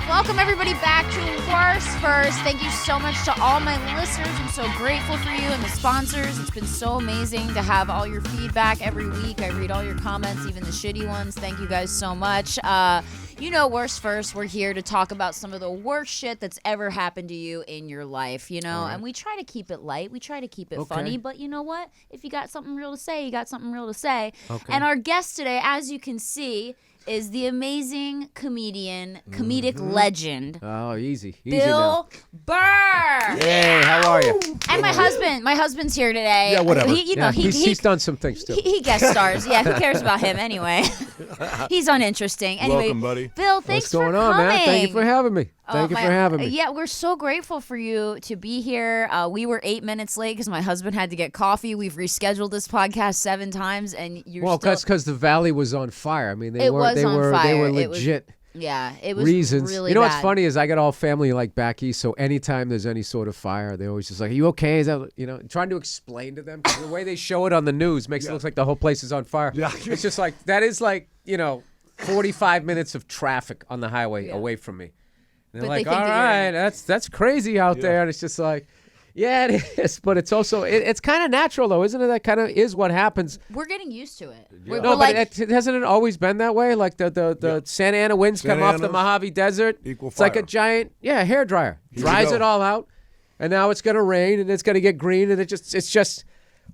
Welcome everybody back to Worst First. Thank you so much to all my listeners. I'm so grateful for you and the sponsors. It's been so amazing to have all your feedback every week. I read all your comments, even the shitty ones. Thank you guys so much. You know, Worst First, we're here to talk about some of the worst shit that's ever happened to you in your life, you know? Right. And we try to keep it light. We try to keep it funny. But you know what? If you got something real to say, you got something real to say. Okay. And our guest today, as you can see, is the amazing comedic legend. Oh, easy Bill Burr. Hey, how are you? And my husband's here today. Yeah, whatever. He's done some things too. He guest stars. Yeah, who cares about him anyway? He's uninteresting. Anyway, welcome, buddy. Bill, thanks for coming. What's going on, man? Thank you for having me. Thank you for having me. Yeah, we're so grateful for you to be here. We were 8 minutes late because my husband had to get coffee. We've rescheduled this podcast 7 times, and that's because the valley was on fire. I mean, they were legit. It was reasons. Really you know bad. what's funny is I got all family like back east, so anytime there's any sort of fire, they always just like, "Are you okay?" Is that trying to explain to them, 'cause the way they show it on the news makes it look like the whole place is on fire. Yeah. It's just like that is like 45 minutes of traffic on the highway away from me. And they're like, all right, that's crazy out there. And it's just like, yeah, it is. But it's also, it's kind of natural, though, isn't it? That kind of is what happens. We're getting used to it. Yeah. Hasn't it always been that way? Like the Santa Ana winds come off the Mojave Desert. It's like a giant, hairdryer. Dries it all out. And now it's going to rain and it's going to get green. And it's just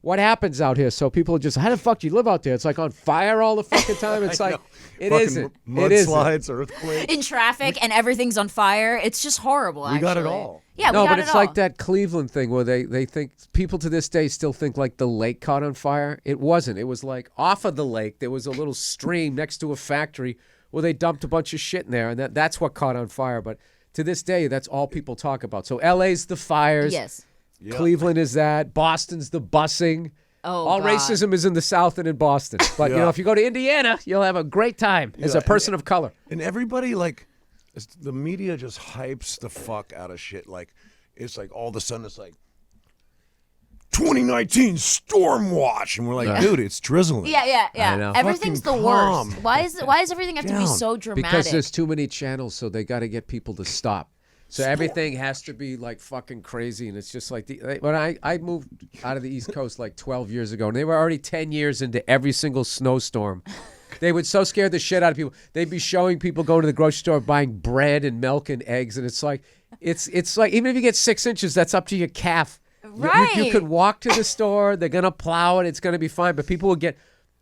what happens out here. So people are just, how the fuck do you live out there? It's like on fire all the fucking time. It's like, it isn't. Mudslides, earthquakes. In traffic and everything's on fire. It's just horrible, actually. We got it all. Yeah, no, but it's like that Cleveland thing where they think, people to this day still think like the lake caught on fire. It wasn't. It was like off of the lake, there was a little stream next to a factory where they dumped a bunch of shit in there. And that's what caught on fire. But to this day, that's all people talk about. So LA's the fires. Yes. Yep. Cleveland is that. Boston's the busing. Oh, all God. Racism is in the South and in Boston. But, if you go to Indiana, you'll have a great time as a person of color. And everybody, the media just hypes the fuck out of shit. Like, it's like all of a sudden it's like, 2019 storm watch. And we're like, dude, it's drizzling. Yeah. I know. Everything's Fucking the calm. worst. Why does everything have to be so dramatic? Because there's too many channels, so they got to get people to stop. So everything has to be like fucking crazy, and it's just like when I moved out of the East Coast like 12 years ago, and they were already 10 years into every single snowstorm. They would so scare the shit out of people. They'd be showing people going to the grocery store buying bread and milk and eggs, and it's like even if you get 6 inches, that's up to your calf. Right. You could walk to the store. They're gonna plow it. It's gonna be fine, but people will get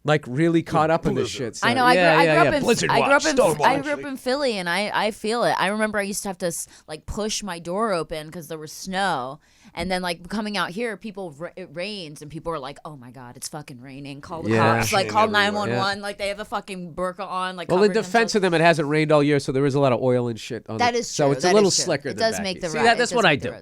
like really caught up in this shit. So, I know. I grew up Blizzard in Philly, and I feel it. I remember I used to have to push my door open because there was snow. And then, coming out here, it rains, and people are like, oh, my God, it's fucking raining. Call the cops. Call 911. They have a fucking burqa on. Well, in defense of them, it hasn't rained all year, so there is a lot of oil and shit on it. That is true. So it's a little slicker than that. It does make the road. See, that's what I do.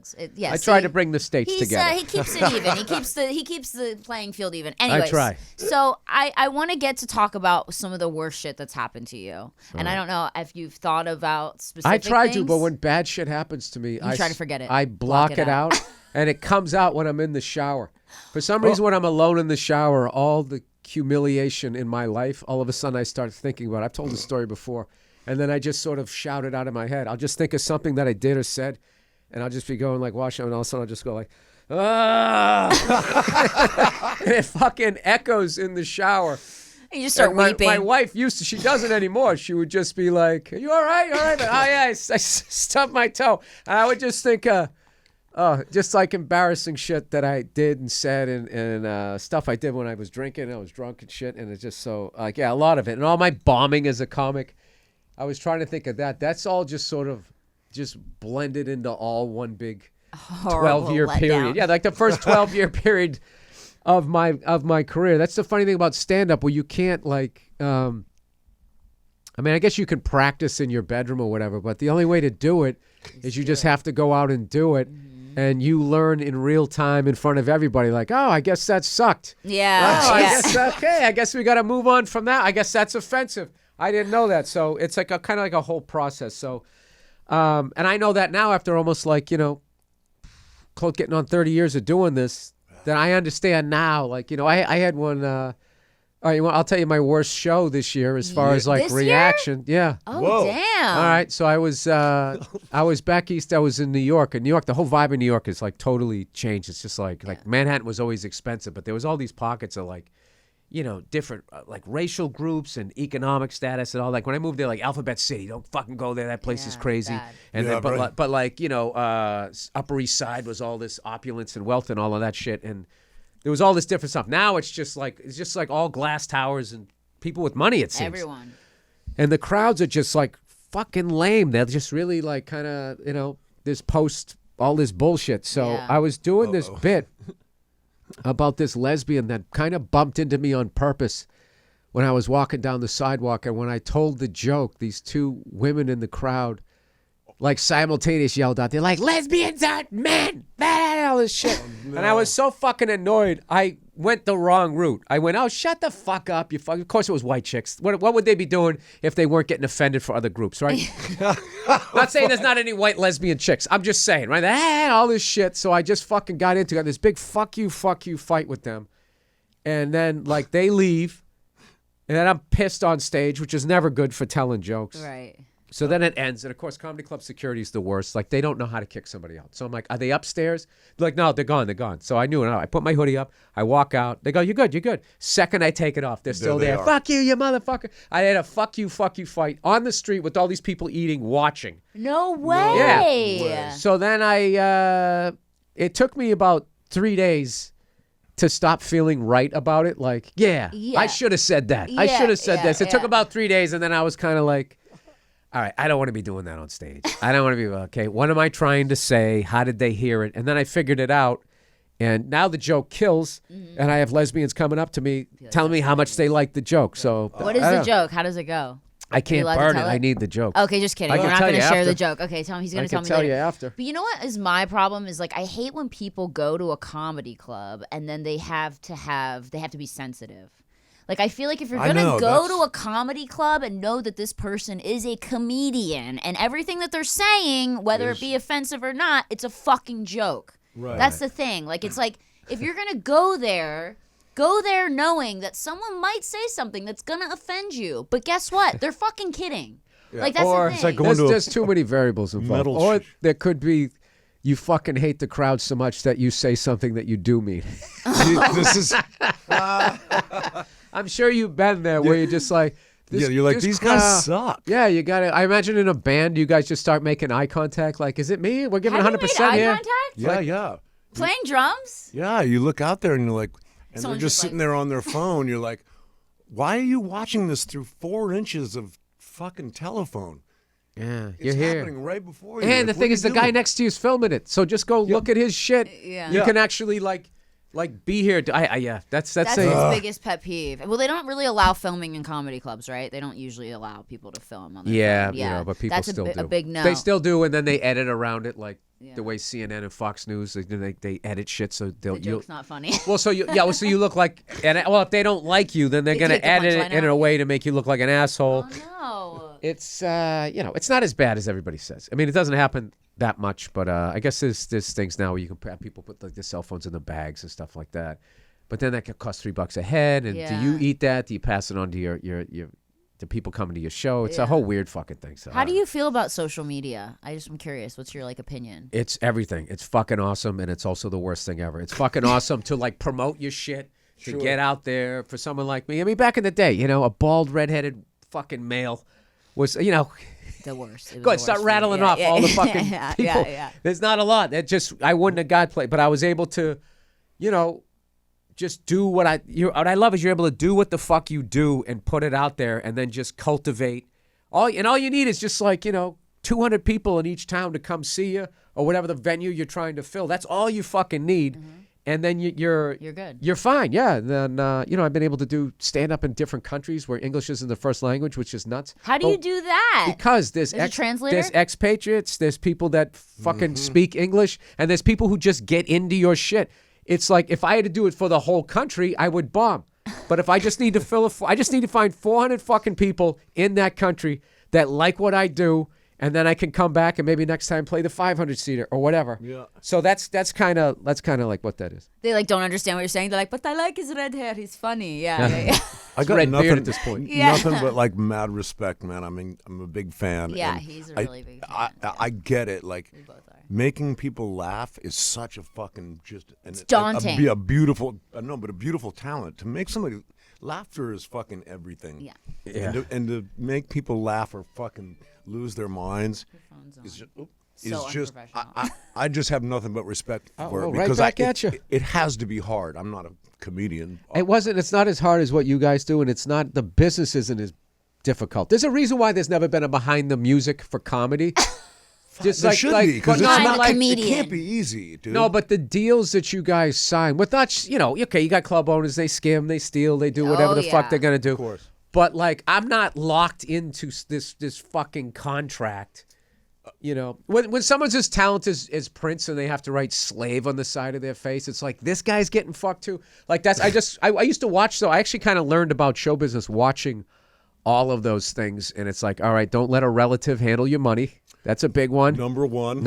I try to bring the states together. He keeps it even. He keeps the playing field even. Anyways, I try. So I want to get to talk about some of the worst shit that's happened to you. And I don't know if you've thought about specific things. I try to, but when bad shit happens to me, I try to forget it. I block it out. And it comes out when I'm in the shower. For some reason, when I'm alone in the shower, all the humiliation in my life, all of a sudden I start thinking about it. I've told the story before. And then I just sort of shout it out in my head. I'll just think of something that I did or said, and I'll just be going washing, and all of a sudden I'll just go ah! And it fucking echoes in the shower. You just start weeping. My wife she doesn't anymore. She would just be like, are you all right? All right? Oh, yeah, I stubbed my toe. And I would just think, just like embarrassing shit that I did and said and stuff I did when I was drinking. I was drunk and shit. And it's just so, a lot of it. And all my bombing as a comic, I was trying to think of that. That's all just sort of just blended into all one big 12-year period. Yeah, like the first 12-year period of my career. That's the funny thing about stand-up, where you can't I guess you can practice in your bedroom or whatever, but the only way to do it is you just have to go out and do it. And you learn in real time in front of everybody, like, oh, I guess that sucked. Yeah. Oh, I guess, okay, I guess we got to move on from that. I guess that's offensive. I didn't know that. So it's like kind of like a whole process. So, and I know that now after almost close getting on 30 years of doing this, that I understand now. Like, I had one. All right, I'll tell you my worst show this year as far as like This reaction. Yeah. Oh, Whoa. damn. All right, so I was back east. I was in New York. In New York, the whole vibe in New York is like totally changed. It's just like Manhattan was always expensive, but there was all these pockets of like, different like racial groups and economic status and all. Like when I moved there, like Alphabet City, don't fucking go there. That place is crazy. bad. And Yeah, then, but right. like Upper East Side was all this opulence and wealth and all of that shit. And there was all this different stuff. Now it's just like all glass towers and people with money. It seems Everyone. and the crowds are just like fucking lame. They're just really like kind of, this post all this bullshit. So Yeah. I was doing this bit about this lesbian that kind of bumped into me on purpose when I was walking down the sidewalk. And when I told the joke, these two women in the crowd like simultaneous yelled out, they're like, lesbians aren't men, all this shit. And I was so fucking annoyed. I went the wrong route. I went, oh, shut the fuck up. You fuck. Of course it was white chicks. What would they be doing if they weren't getting offended for other groups, right? Not saying there's not any white lesbian chicks. I'm just saying, right? All this shit. So I just fucking got this big fuck you fight with them. And then like they leave. And then I'm pissed on stage, which is never good for telling jokes. Right. So then it ends, and of course, comedy club security is the worst. Like, they don't know how to kick somebody out. So I'm like, are they upstairs? They're like, no, they're gone. So I knew it. I put my hoodie up. I walk out. They go, you're good. Second I take it off, they're still There they there. are. Fuck you motherfucker. I had a fuck you fight on the street with all these people eating, watching. No way. Yeah. So then it took me about 3 days to stop feeling right about it. Like, Yeah. I should have said that. I should have said Yeah, this. It took yeah. about 3 days, and then I was kind of like, all right, I don't want to be doing that on stage. I don't want to be, okay, what am I trying to say? How did they hear it? And then I figured it out. And now the joke kills, and I have lesbians coming up to me telling me how much they like the joke. So What is I the don't- joke? How does it go? I can't allowed to burn it. tell it? I need the joke. Okay, just kidding. I We're can not tell going to you share after. the joke. Okay, tell him he's going I to tell can me tell later. you after. But you know what is my problem is like I hate when people go to a comedy club and then they have to be sensitive. Like I feel like if you're I gonna know, go that's- to a comedy club and know that this person is a comedian and everything that they're saying, whether it be offensive or not, it's a fucking joke. Right. That's the thing. Like it's like if you're gonna go there knowing that someone might say something that's gonna offend you. But guess what? They're fucking kidding. Like that's Or the thing. it's like going to a there's too many variables involved. metal Or sh- there could be you fucking hate the crowd so much that you say something that you do mean. this is I'm sure you've been there where you're just like, this, you're like, this these crowd- guys suck. Yeah, you got to. I imagine in a band, you guys just start making eye contact. Like, is it me? We're giving Have you 100% made eye here. contact? Yeah. Playing drums? Yeah, you look out there and you're like, and Someone's they're just just sitting like- there on their phone. You're like, why are you watching this through 4 inches of fucking telephone? Yeah, It's you're here. happening right before you. And Like, the what thing are is, you the guy doing? next to you is filming it. So just go look at his shit. Yeah. You Yeah. can actually like be here. Yeah, that's That's a, his biggest pet peeve. Well, they don't really allow filming in comedy clubs, right? They don't usually allow people to film on their yeah, phone. Yeah, but people that's still a do. a big no. They still do, and then they edit around it, like Yeah. the way CNN and Fox News they edit shit so they'll the joke's not funny. Well, so you look like, and well, if they don't like you, then they're They gonna take the edit punchline it in out. a way to make you look like an asshole. Oh no. It's it's not as bad as everybody says. I mean, it doesn't happen that much, but I guess there's things now where you can have people put like their cell phones in the bags and stuff like that. But then that could cost $3 a head, and do you Yeah. eat that? Do you pass it on to your the people coming to your show? It's a Yeah. whole weird fucking thing. So How do you feel about social media? I'm curious. What's your opinion? It's everything. It's fucking awesome, and it's also the worst thing ever. It's fucking awesome to like promote your shit, to get out there for someone like me. I mean, back in the day, a bald, redheaded fucking male was, The worst. It was go the ahead, worst start for me. rattling Yeah, off yeah, all the yeah, fucking yeah, people. Yeah. There's not a lot. I wouldn't have got played, but I was able to, just do what what I love is you're able to do what the fuck you do and put it out there and then just cultivate. All you need is just 200 people in each town to come see you or whatever the venue you're trying to fill. That's all you fucking need. Mm-hmm. And then you're good. You're fine, yeah. And then I've been able to do stand up in different countries where English isn't the first language, which is nuts. How do you do that? Because there's There's a translator? there's expatriates, there's people that fucking speak English, and there's people who just get into your shit. It's like if I had to do it for the whole country, I would bomb. But if I just need to I just need to find 400 fucking people in that country that like what I do and then I can come back and maybe next time play the 500-seater or whatever. Yeah. So that's kind of like what that is. They like don't understand what you're saying. They're like, but I like his red hair. He's funny. Yeah. I got red nothing beard at this point. Yeah. Nothing but like mad respect, man. I mean, I'm a big fan. Yeah, and he's a really big fan. I get it. Like We both are. making people laugh is such a fucking It's daunting. A beautiful, but a beautiful talent. To make somebody laughter is fucking everything. Yeah. Yeah. And to make people laugh or fucking lose their minds is just. So Is just unprofessional. I just have nothing but respect for it right because back at you. it has to be hard. I'm not a comedian. It's not as hard as what you guys do, and it's not, the business isn't as difficult. There's a reason why there's never been a behind the music for comedy. Just There should be because but it's I'm not a like comedian. it can't be easy, dude. no, but the deals that you guys sign with not, okay, you got club owners, they skim, they steal, they do whatever the fuck yeah. they're gonna do. Of course. But like, I'm not locked into this fucking contract. When someone's as talented as Prince and they have to write slave on the side of their face, it's like, this guy's getting fucked too. Like I used to watch, though. I actually kind of learned about show business watching all of those things. And it's like, all right, don't let a relative handle your money. That's a big one. Number one,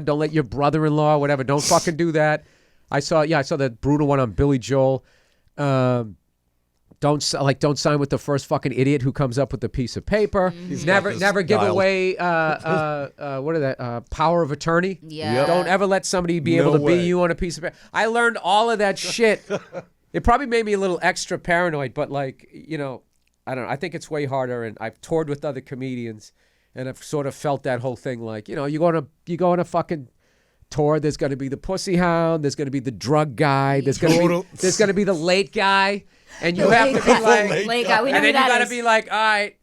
don't let your brother-in-law, whatever, don't fucking do that. I saw that brutal one on Billy Joel. Don't sign with the first fucking idiot who comes up with a piece of paper. Never give dialed. away what are that power of attorney. Yeah. Yep. Don't ever let somebody be No able to way. be you on a piece of paper. I learned all of that shit. It probably made me a little extra paranoid, but like, I don't know. I think it's way harder, and I've toured with other comedians, and I've sort of felt that whole thing. Like, you go on a fucking tour. There's going to be the pussy hound. There's going to be the drug guy. There's going to be the late guy. And you have to be like, Late guy. We know and who then you that got to is. be like, all right,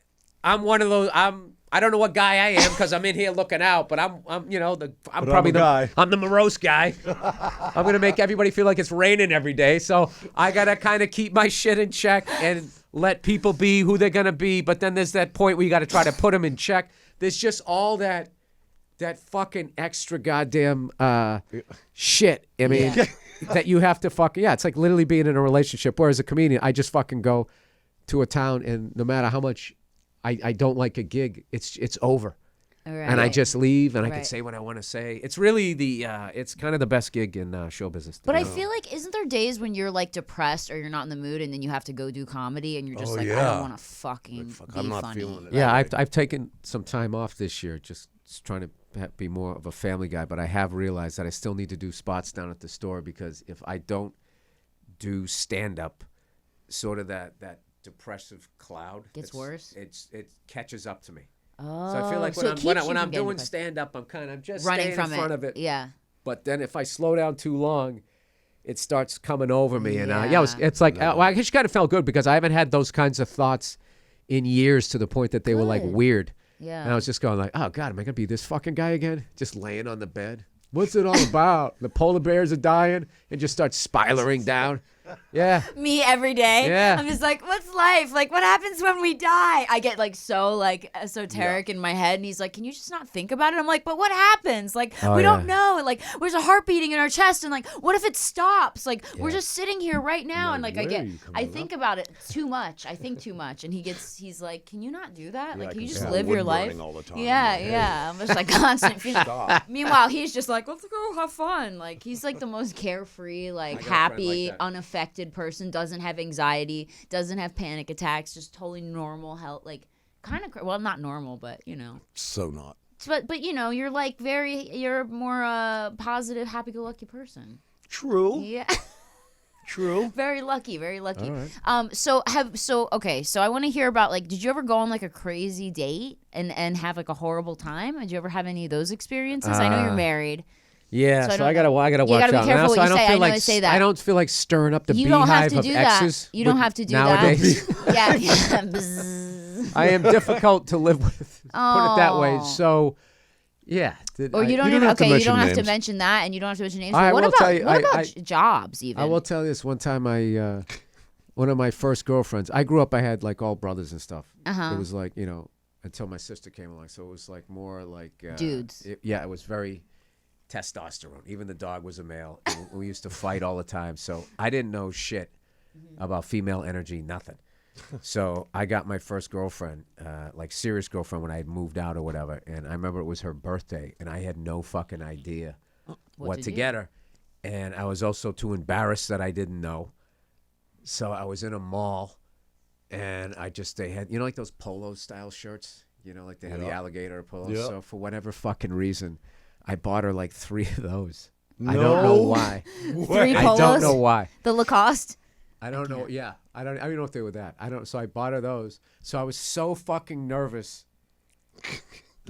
I'm one of those. I don't know what guy I am because I'm in here looking out, but I'm probably I'm a guy. I'm the morose guy. I'm gonna make everybody feel like it's raining every day, so I gotta kind of keep my shit in check and let people be who they're gonna be. But then there's that point where you got to try to put them in check. There's just all that fucking extra goddamn shit. I mean, that you have to it's like literally being in a relationship. Whereas a comedian, I just fucking go to a town, and no matter how much I don't like a gig, it's over. Right. And I just leave, and I can Right. say what I want to say. It's really it's kind of the best gig in show business. But I feel like, isn't there days when you're like depressed or you're not in the mood, and then you have to go do comedy, and you're just I yeah. don't want to fucking be I'm not funny. feeling it. Yeah, Right. I've taken some time off this year, just trying to be more of a family guy. But I have realized that I still need to do spots down at the store, because if I don't do stand up, sort of that depressive cloud Gets worse? It catches up to me. Oh, So I feel like so it keeps you when from I'm getting doing depressed. stand up, I'm just running staying from in front of it. Yeah. But then if I slow down too long, it starts coming over me, and Yeah. it's like well, I just kind of felt good because I haven't had those kinds of thoughts in years, to the point that they were like Good. weird. Yeah. And I was just going like, oh God, am I gonna be this fucking guy again? Just laying on the bed. What's it all about? The polar bears are dying, and just start spiraling down. Yeah. Me every day. Yeah. I'm just like, what's life? Like, what happens when we die? I get like so like esoteric in my head, and he's like, can you just not think about it? I'm like, but what happens? Like, Oh, we yeah. don't know. Like, there's a heart beating in our chest, and like, what if it stops? Like, we're just sitting here right now, and like, I think about it too much. I think too much, and he's like, can you not do that? Like, can you just live your life? All the time. Yeah, yeah. I'm just like constant feeling. Meanwhile, he's just like, let's go have fun. Like, he's like the most carefree, like got a friend happy, like that. unaffected person. Doesn't have anxiety. Doesn't have panic attacks. Just totally normal health. Like, kind of. Well, not normal, but So not. But you're like you're more positive, happy-go-lucky person. True. Yeah. True. Very lucky, very lucky. All right. So I want to hear about, like, did you ever go on like a crazy date and have like a horrible time? Did you ever have any of those experiences? I know you're married. Yeah, So so I I gotta watch gotta be out. careful And also, what you I don't say. feel I know I like say that. I don't feel like stirring up the You don't have beehive to of do that. exes. You don't with- have to do nowadays. that. Yeah. yeah. Bzzz. I am difficult to live with. Put it that way. Oh. So, yeah. Or you don't don't even have to okay. You don't mention have to names. mention that, and you don't have to mention names. I But what will about tell you, what about I- jobs? Even I will tell you this. One time, one of my first girlfriends. I grew up. I had like all brothers and stuff. Uh-huh. It was like until my sister came along. So it was like more like Dudes. It was very testosterone. Even the dog was a male. And we used to fight all the time. So I didn't know shit about female energy. Nothing. So I got my first girlfriend, like serious girlfriend, when I had moved out or whatever. And I remember it was her birthday, and I had no fucking idea what to get her. And I was also too embarrassed that I didn't know. So I was in a mall, and they had, you know, like those polo style shirts, you know, like they had the alligator polos. So for whatever fucking reason, I bought her like 3 of those. No. I don't know why. 3 polos? I don't know why. The Lacoste? I don't know. Yeah, I don't know if they were that. So I bought her those. So I was so fucking nervous.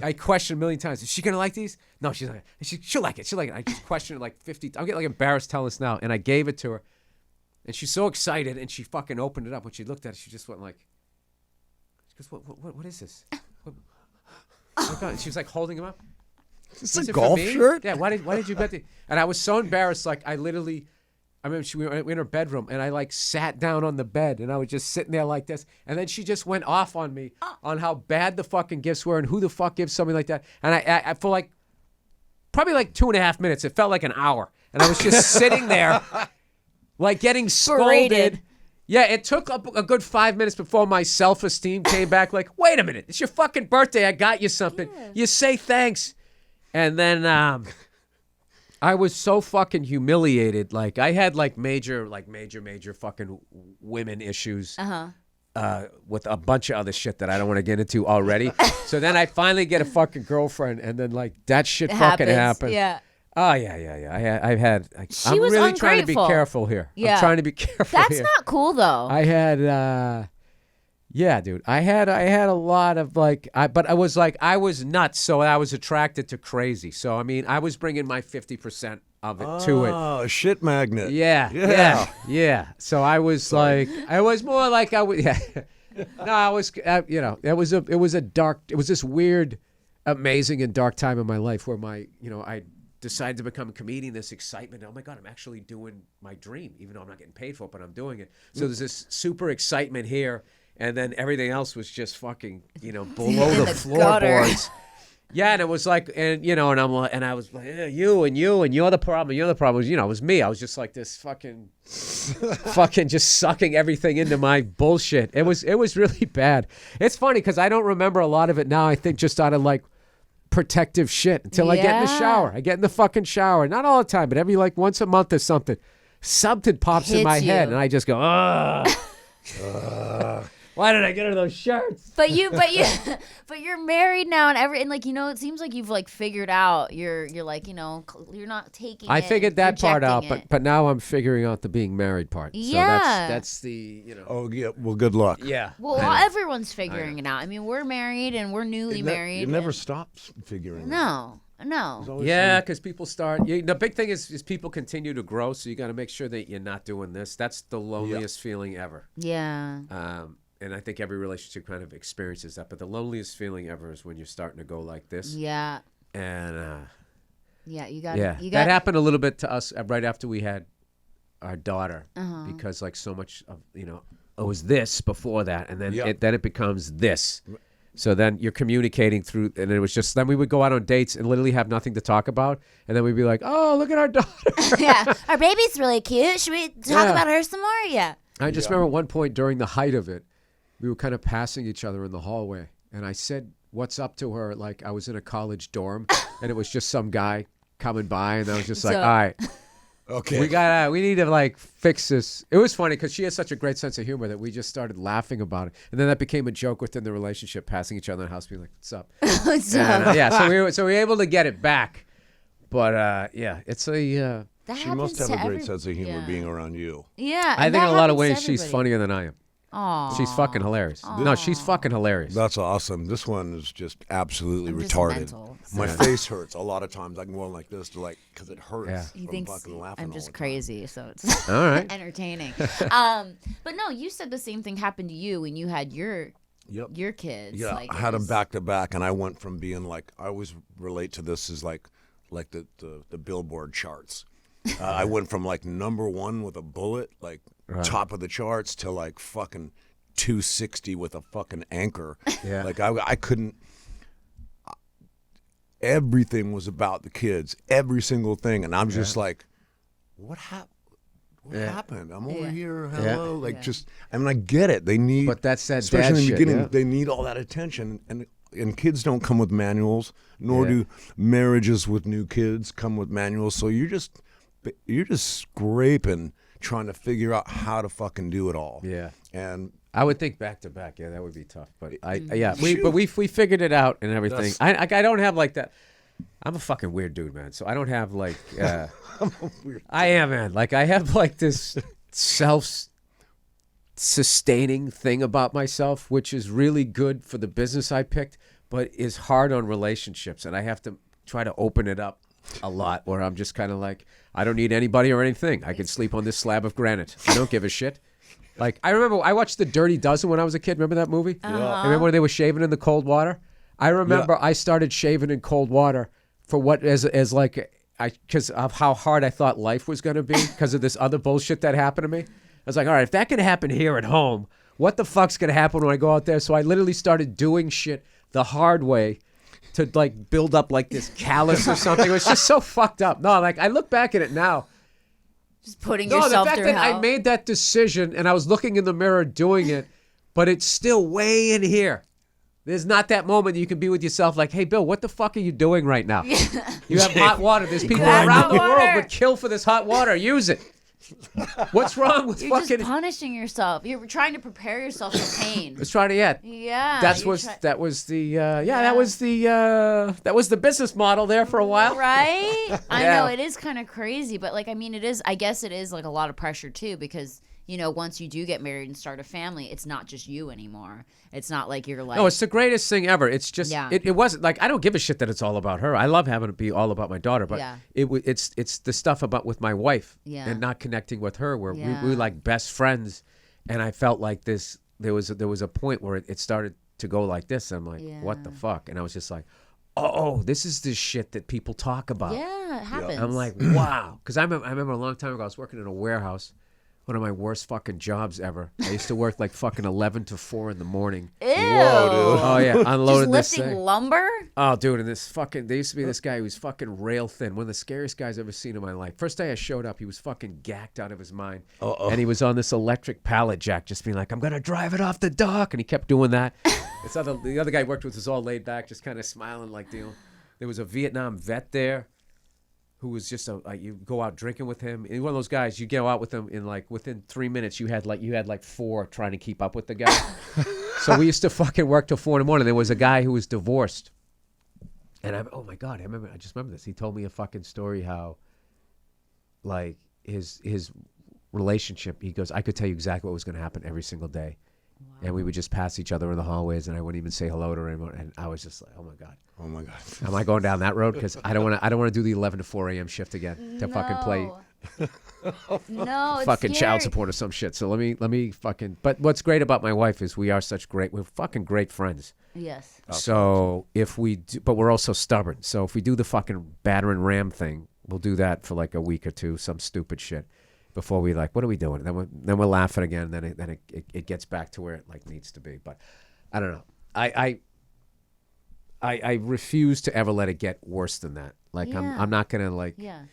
I questioned a million times. Is she gonna like these? No, she's not. She'll like it. She'll like it. I just questioned it like 50. I'll get like embarrassed telling this now. And I gave it to her, and she's so excited. And she fucking opened it up. When she looked at it, she just went like, she goes, "What is this?" She was like holding him up. Is this a golf shirt? Yeah. Why did you get the? And I was so embarrassed. Like I remember we were in her bedroom, and I like sat down on the bed, and I was just sitting there like this. And then she just went off on me on how bad the fucking gifts were and who the fuck gives something like that. And I for like probably like 2.5 minutes, it felt like an hour, and I was just sitting there like getting scolded. Berated. Yeah, it took a good 5 minutes before my self-esteem came back. Like, wait a minute, it's your fucking birthday. I got you something. Yeah. You say thanks. And then I was so fucking humiliated. Like I had like major fucking women issues with a bunch of other shit that I don't want to get into already. So then I finally get a fucking girlfriend, and then like that shit fucking happened. Yeah. Oh yeah. I'm was really trying to be ungrateful. careful here. Yeah. I'm trying to be careful. That's here. not cool though. I had. Yeah, dude. I had a lot of like, but I was nuts, so I was attracted to crazy. So I mean, I was bringing my 50% of it to it. Oh, a shit magnet. Yeah. So I was like, I was more like I was. Yeah. No, I was. You know, it was this weird, amazing and dark time in my life where I decided to become a comedian. This excitement. Oh my God, I'm actually doing my dream, even though I'm not getting paid for it, but I'm doing it. So there's this super excitement here. And then everything else was just fucking, below the floorboards. Yeah, and it was like, and I'm like, and I was like, yeah, you, and you're the problem. You're the problem. It was me. I was just like this fucking just sucking everything into my bullshit. It was really bad. It's funny because I don't remember a lot of it now. I think just out of like protective shit until I get in the shower. I get in the fucking shower. Not all the time, but every like once a month or something. Something pops in my head, and I just go, ugh. Why did I get her those shirts? But you're married now, and like it seems like you've like figured out you're like you're not taking. I figured that part out, it. but now I'm figuring out the being married part. Yeah, so that's the Oh yeah, well, good luck. Yeah. Well, everyone's figuring it out. I mean, we're married and we're newly married. It never stops figuring. No. Yeah, because people start. The big thing is people continue to grow, so you got to make sure that you're not doing this. That's the loneliest feeling ever. Yeah. And I think every relationship kind of experiences that. But the loneliest feeling ever is when you're starting to go like this. Yeah. And you got. That happened a little bit to us right after we had our daughter, because like so much of it was this before that, and then it becomes this. So then you're communicating through, and it was just, then we would go out on dates and literally have nothing to talk about. And then we'd be like, oh, look at our daughter. Yeah. Our baby's really cute. Should we talk about her some more? Yeah. I just remember at one point during the height of it, we were kind of passing each other in the hallway. And I said, what's up to her? Like I was in a college dorm and it was just some guy coming by. And I was just like, all right. Okay. We need to like fix this. It was funny because she has such a great sense of humor that we just started laughing about it, and then that became a joke within the relationship, passing each other in the house, being like, "What's up?" What's up? Yeah, so we were able to get it back, but it's a. She must have a great sense of humor being around you. Yeah, I think in a lot of ways she's funnier than I am. Aww. She's fucking hilarious. Aww. No, she's fucking hilarious. That's awesome. This one is just absolutely retarded. My face hurts a lot of times. I can go like this to because it hurts. Yeah. He thinks fucking laughing I'm just crazy, so it's all right. entertaining. But no, you said the same thing happened to you when you had your kids. Yeah, I had them back to back, and I went from being like, I always relate to this as like the Billboard charts. I went from like #1 with a bullet, like top of the charts, to like fucking 260 with a fucking anchor. Yeah. Like I couldn't. Everything was about the kids, every single thing, and I'm just like, what what happened? I'm over here. Yeah. Hello. Like just, I mean, I get it. They need, But that's that especially dad in the shit, beginning, yeah. they need all that attention. And kids don't come with manuals, nor do marriages with new kids come with manuals. So you're just scraping, trying to figure out how to fucking do it all. Yeah. And I would think back to back. Yeah, that would be tough. But we figured it out and everything. I don't have like that. I'm a fucking weird dude, man. So I don't have like. I'm a weird. I am, man. Like I have like this self-sustaining thing about myself, which is really good for the business I picked, but is hard on relationships, and I have to try to open it up a lot. Where I'm just kind of like, I don't need anybody or anything. I can sleep on this slab of granite. I don't give a shit. Like I remember, I watched The Dirty Dozen when I was a kid. Remember that movie? Uh-huh. Remember when they were shaving in the cold water? I remember I started shaving in cold water for what as like because of how hard I thought life was going to be because of this other bullshit that happened to me. I was like, all right, if that can happen here at home, what the fuck's going to happen when I go out there? So I literally started doing shit the hard way to like build up like this callus or something. It was just so fucked up. No, like I look back at it now. Just putting No, the yourself fact through that hell. I made that decision and I was looking in the mirror doing it, but it's still way in here. There's not that moment you can be with yourself like, hey, Bill, what the fuck are you doing right now? You have hot water. There's people have around hot the world water. would kill for this hot water. Use it. What's wrong with You're fucking... just punishing yourself. You're trying to prepare yourself for pain. Let's try to Yeah. that you're was try- that was the business model there for a while. Right? I Yeah. know it is kind of crazy, but like I mean, I guess it is like a lot of pressure too because once you do get married and start a family, it's not just you anymore. It's not like you're like No, it's the greatest thing ever. It's just Yeah. it wasn't like I don't give a shit that it's all about her. I love having it be all about my daughter, but Yeah. it's the stuff about with my wife Yeah. and not connecting with her where Yeah. we were like best friends, and I felt like this. There was a point where it started to go like this. And I'm like, what the Yeah. fuck? And I was just like, oh, this is the shit that people talk about. yeah, it happens. I'm like, wow, because I remember a long time ago I was working in a warehouse. One of my worst fucking jobs ever. I used to work like fucking 11 to 4 in the morning. Ew. Oh yeah, unloading Just this lifting thing. lumber? Oh, dude, and there used to be this guy who was fucking rail thin. One of the scariest guys I've ever seen in my life. First day I showed up, he was fucking gacked out of his mind. And he was on this electric pallet jack, just being like, I'm going to drive it off the dock. And he kept doing that. The other guy I worked with was all laid back, just kind of smiling like, there was a Vietnam vet there who was just you go out drinking with him. And one of those guys, you go out with him in like within 3 minutes, you had like 4 trying to keep up with the guy. So we used to fucking work till 4 in the morning. There was a guy who was divorced. And oh my God, I just remember this. He told me a fucking story how like his relationship, he goes, I could tell you exactly what was going to happen every single day. Wow. And we would just pass each other in the hallways and I wouldn't even say hello to anyone. And I was just like, oh my God. oh my God, Am I going down that road? Because I don't want to do the 11 to 4 a.m. shift again to fucking play No, it's fucking child scary. support or some shit. So let me fucking. But what's great about my wife is we're fucking great friends. Yes. So if we do, but we're also stubborn. So if we do the fucking batter and ram thing, we'll do that for like a week or two, some stupid shit, before we like, what are we doing? Then we're laughing again. Then it gets back to where it like needs to be. But I don't know. I refuse to ever let it get worse than that. Like Yeah. I'm not gonna like Yeah.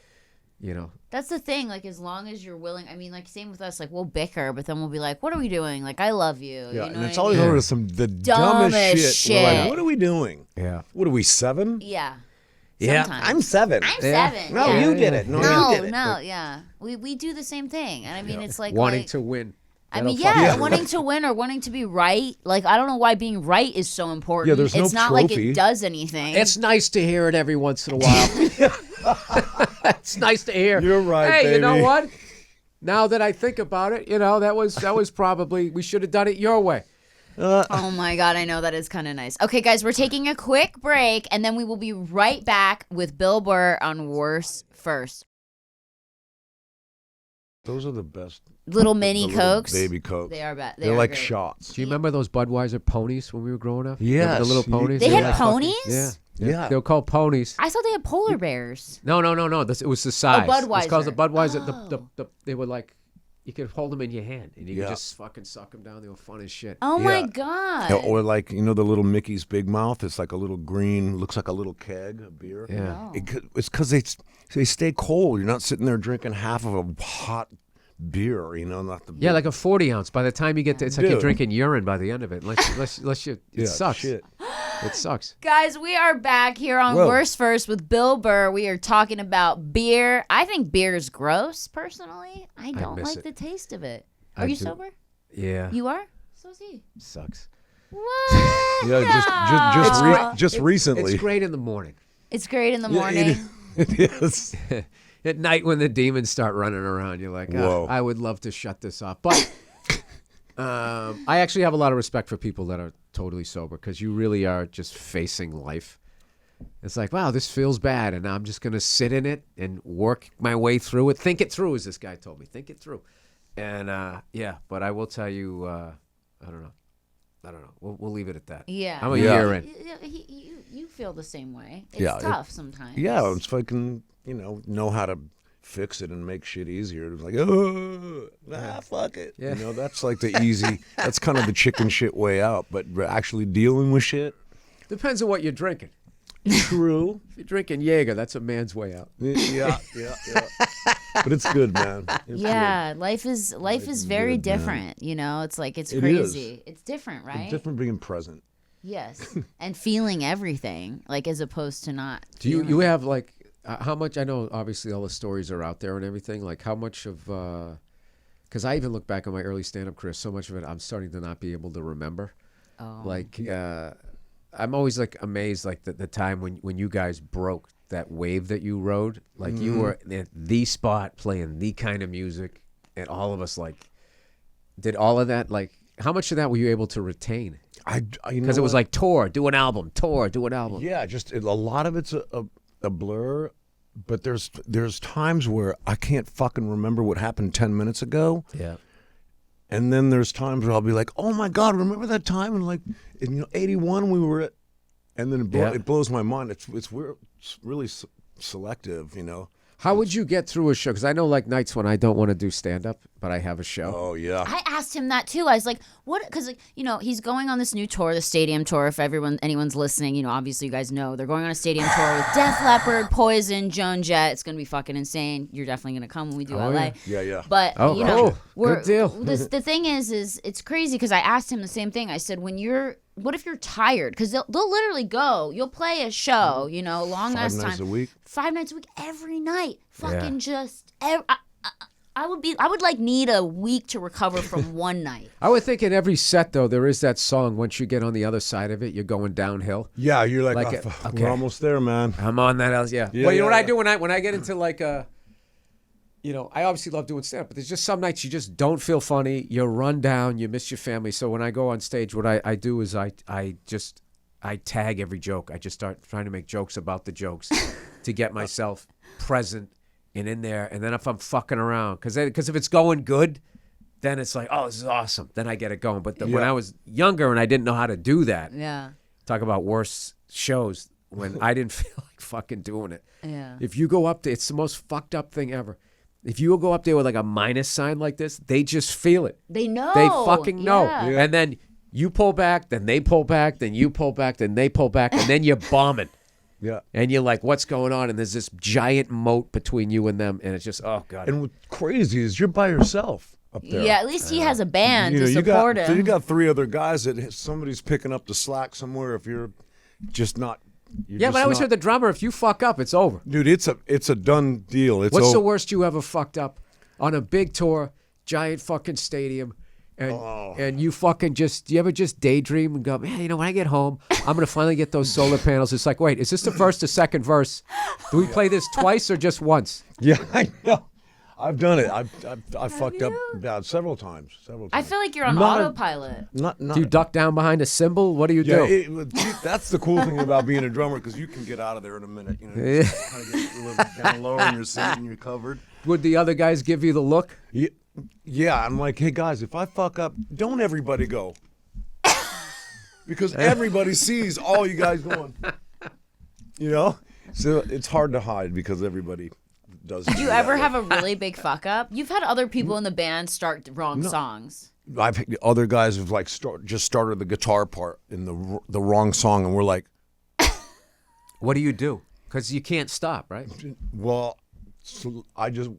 That's the thing. Like, as long as you're willing, I mean, like, same with us. Like, we'll bicker, but then we'll be like, what are we doing? Like, I love you. yeah, You know and what it's I always mean? over to the dumbest shit. We're like, shit. what are we doing? Yeah. What are we, 7? Yeah. Yeah. Sometimes. I'm 7. I'm Yeah. 7. No, yeah. you did it. No, you did it. No, yeah. We do the same thing. And I mean, it's like wanting like, to win. I mean, That'll fuck yeah, you. wanting to win or wanting to be right. Like, I don't know why being right is so important. Yeah, there's no it's not like trophy. it does anything. It's nice to hear it every once in a while. It's nice to hear. You're right, Hey, you know baby. what? Now that I think about it, that was probably, we should have done it your way. Oh my God, I know that is kind of nice. Okay, guys, we're taking a quick break, and then we will be right back with Bill Burr on Worse First. Those are the best. Little mini the little Cokes. baby Cokes. They are bad. They're like shots. Do you remember those Budweiser ponies when we were growing up? Yes. Remember the little ponies? They were had like fucking- ponies? Yeah. They were called ponies. I thought they had polar bears. No. It was the size. It was called the Budweiser. Budweiser. They were like, you could hold them in your hand and you Yeah. could just fucking suck them down. They were fun as shit. Oh my Yeah. God. Yeah, or like, the little Mickey's Big Mouth. It's like a little green, looks like a little keg of beer. Yeah. It's because they stay cold. You're not sitting there drinking half of a hot beer, you know, not the Yeah, like a 40 ounce. By the time you get to, it's like you're drinking urine by the end of it. Unless you, it sucks. Shit. It sucks. Guys, we are back here on Whoa. Worst First with Bill Burr. We are talking about beer. I think beer is gross, personally. I don't miss like it. the taste of it. I Are you do. sober? Yeah. You are? So is he. Sucks. What? Yeah, just recently. It's great in the morning. It's great in the morning. It is. At night when the demons start running around, you're like, Whoa. I would love to shut this off. But I actually have a lot of respect for people that are totally sober because you really are just facing life. It's like, wow, this feels bad, and I'm just going to sit in it and work my way through it. Think it through, as this guy told me. Think it through. And, yeah, but I will tell you, I don't know. We'll leave it at that. Yeah. I'm a year in. You feel the same way. It's Yeah, tough sometimes. Yeah, it's fucking, know how to fix it and make shit easier. It's like, oh, fuck it. Yeah. That's like the easy, that's kind of the chicken shit way out. But actually dealing with shit. Depends on what you're drinking. True. If you're drinking Jaeger, that's a man's way out. Yeah. But it's good, man. It's Yeah, life is very good, man. different. It's like it's It crazy. is. It's different, right? It's different being present. Yes, and feeling everything, like as opposed to not. Do you feeling. have like how much? I know obviously all the stories are out there and everything. Like how much of? Because I even look back on my early stand-up career. So much of it I'm starting to not be able to remember. Oh. Like I'm always like amazed, like the time when you guys broke that wave that you rode. Like you were at the spot playing the kind of music, and all of us like did all of that. Like how much of that were you able to retain? Because it was like tour, do an album. Yeah, just a lot of it's a blur, but there's times where I can't fucking remember what happened 10 minutes ago. Yeah. And then there's times where I'll be like, oh my God, remember that time in 81 we were at, and then it blows my mind. It's weird. It's really selective, How would you get through a show? Because I know like nights when I don't want to do stand-up, but I have a show. Oh, yeah. I asked him that too. I was like, "What?" Because he's going on this new tour, the stadium tour. If anyone's listening, obviously you guys know they're going on a stadium tour with Def Leppard, Poison, Joan Jett. It's gonna be fucking insane. You're definitely gonna come when we do LA. Yeah. But good deal. The thing is it's crazy because I asked him the same thing. I said, what if you're tired? Because they'll literally go. You'll play a show, long ass time. 5 nights a week. 5 nights a week, every night. Fucking just. I would like need a week to recover from one night. I would think in every set though there is that song. Once you get on the other side of it, you're going downhill. Yeah, you're like okay. We're almost there, man. I'm on that else. Yeah. Yeah, Well, you know what yeah. I do when I get into like I obviously love doing stand-up, but there's just some nights you just don't feel funny. You're run down. You miss your family. So when I go on stage, what I do is I tag every joke. I just start trying to make jokes about the jokes to get myself present and in there. And then if I'm fucking around, because if it's going good, then it's like, oh, this is awesome. Then I get it going. But when I was younger and I didn't know how to do that, Yeah. talk about worse shows when I didn't feel like fucking doing it. Yeah. If you go up there, it's the most fucked up thing ever. If you go up there with like a minus sign like this, they just feel it. They know. They fucking know. Yeah. And then you pull back, then they pull back, then you pull back, then they pull back, and then you're bombing. Yeah. And you're like, what's going on? And there's this giant moat between you and them, and it's just, oh, God. And what's crazy is you're by yourself up there. Yeah, at least he has a band to you support got, him. You got 3 other guys that somebody's picking up the slack somewhere if you're just not. Yeah, but I always heard the drummer, if you fuck up, it's over. Dude, it's a done deal. What's the worst you ever fucked up on a big tour, giant fucking stadium, and you fucking you ever just daydream and go, man, when I get home, I'm going to finally get those solar panels. It's like, wait, is this the first or second verse? Do we play this twice or just once? Yeah, I know. I've done it. I've fucked up several times. I feel like you're on Not a- autopilot. Not. Do you duck down behind a cymbal? What do you do? That's the cool thing about being a drummer because you can get out of there in a minute. You kind of get a little down low in your seat and you're covered. Would the other guys give you the look? Yeah, I'm like, hey guys, if I fuck up, don't everybody go, because everybody sees all you guys going. So it's hard to hide because everybody does. Did you ever have a really big fuck up? You've had other people in the band start the wrong songs. Other guys have just started the guitar part in the wrong song, and we're like, what do you do? Because you can't stop, right? well, so I just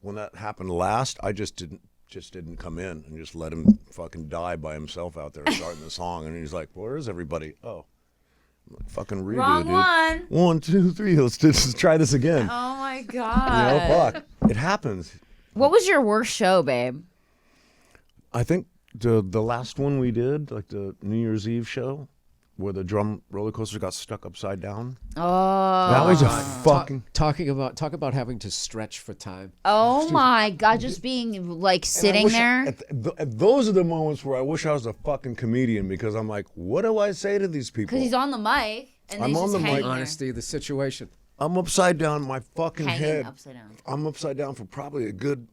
when that happened last, I just didn't come in and just let him fucking die by himself out there starting the song. And he's like, "Where is everybody?" Oh, fucking redo, Wrong dude. one. 1, 2, 3. Let's just try this again. Oh my God. Fuck. It happens. What was your worst show, babe? I think the last one we did, like the New Year's Eve show, where the drum roller coaster got stuck upside down. Oh. That was a fucking. Talk about having to stretch for time. Oh my God! Just being like sitting there. Those are the moments where I wish I was a fucking comedian, because I'm like, what do I say to these people? Because he's on the mic and I'm he's on just the hanging mic. there. Honesty of the situation. I'm upside down, my fucking Hanging head. upside down. I'm upside down for probably a good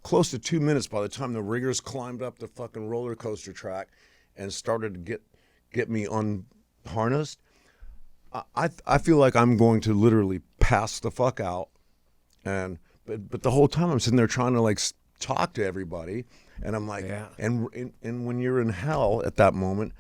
close to 2 minutes by the time the riggers climbed up the fucking roller coaster track and started to get me unharnessed. I feel like I'm going to literally pass the fuck out, but the whole time I'm sitting there trying to like talk to everybody, and I'm like, Yeah. and when you're in hell at that moment,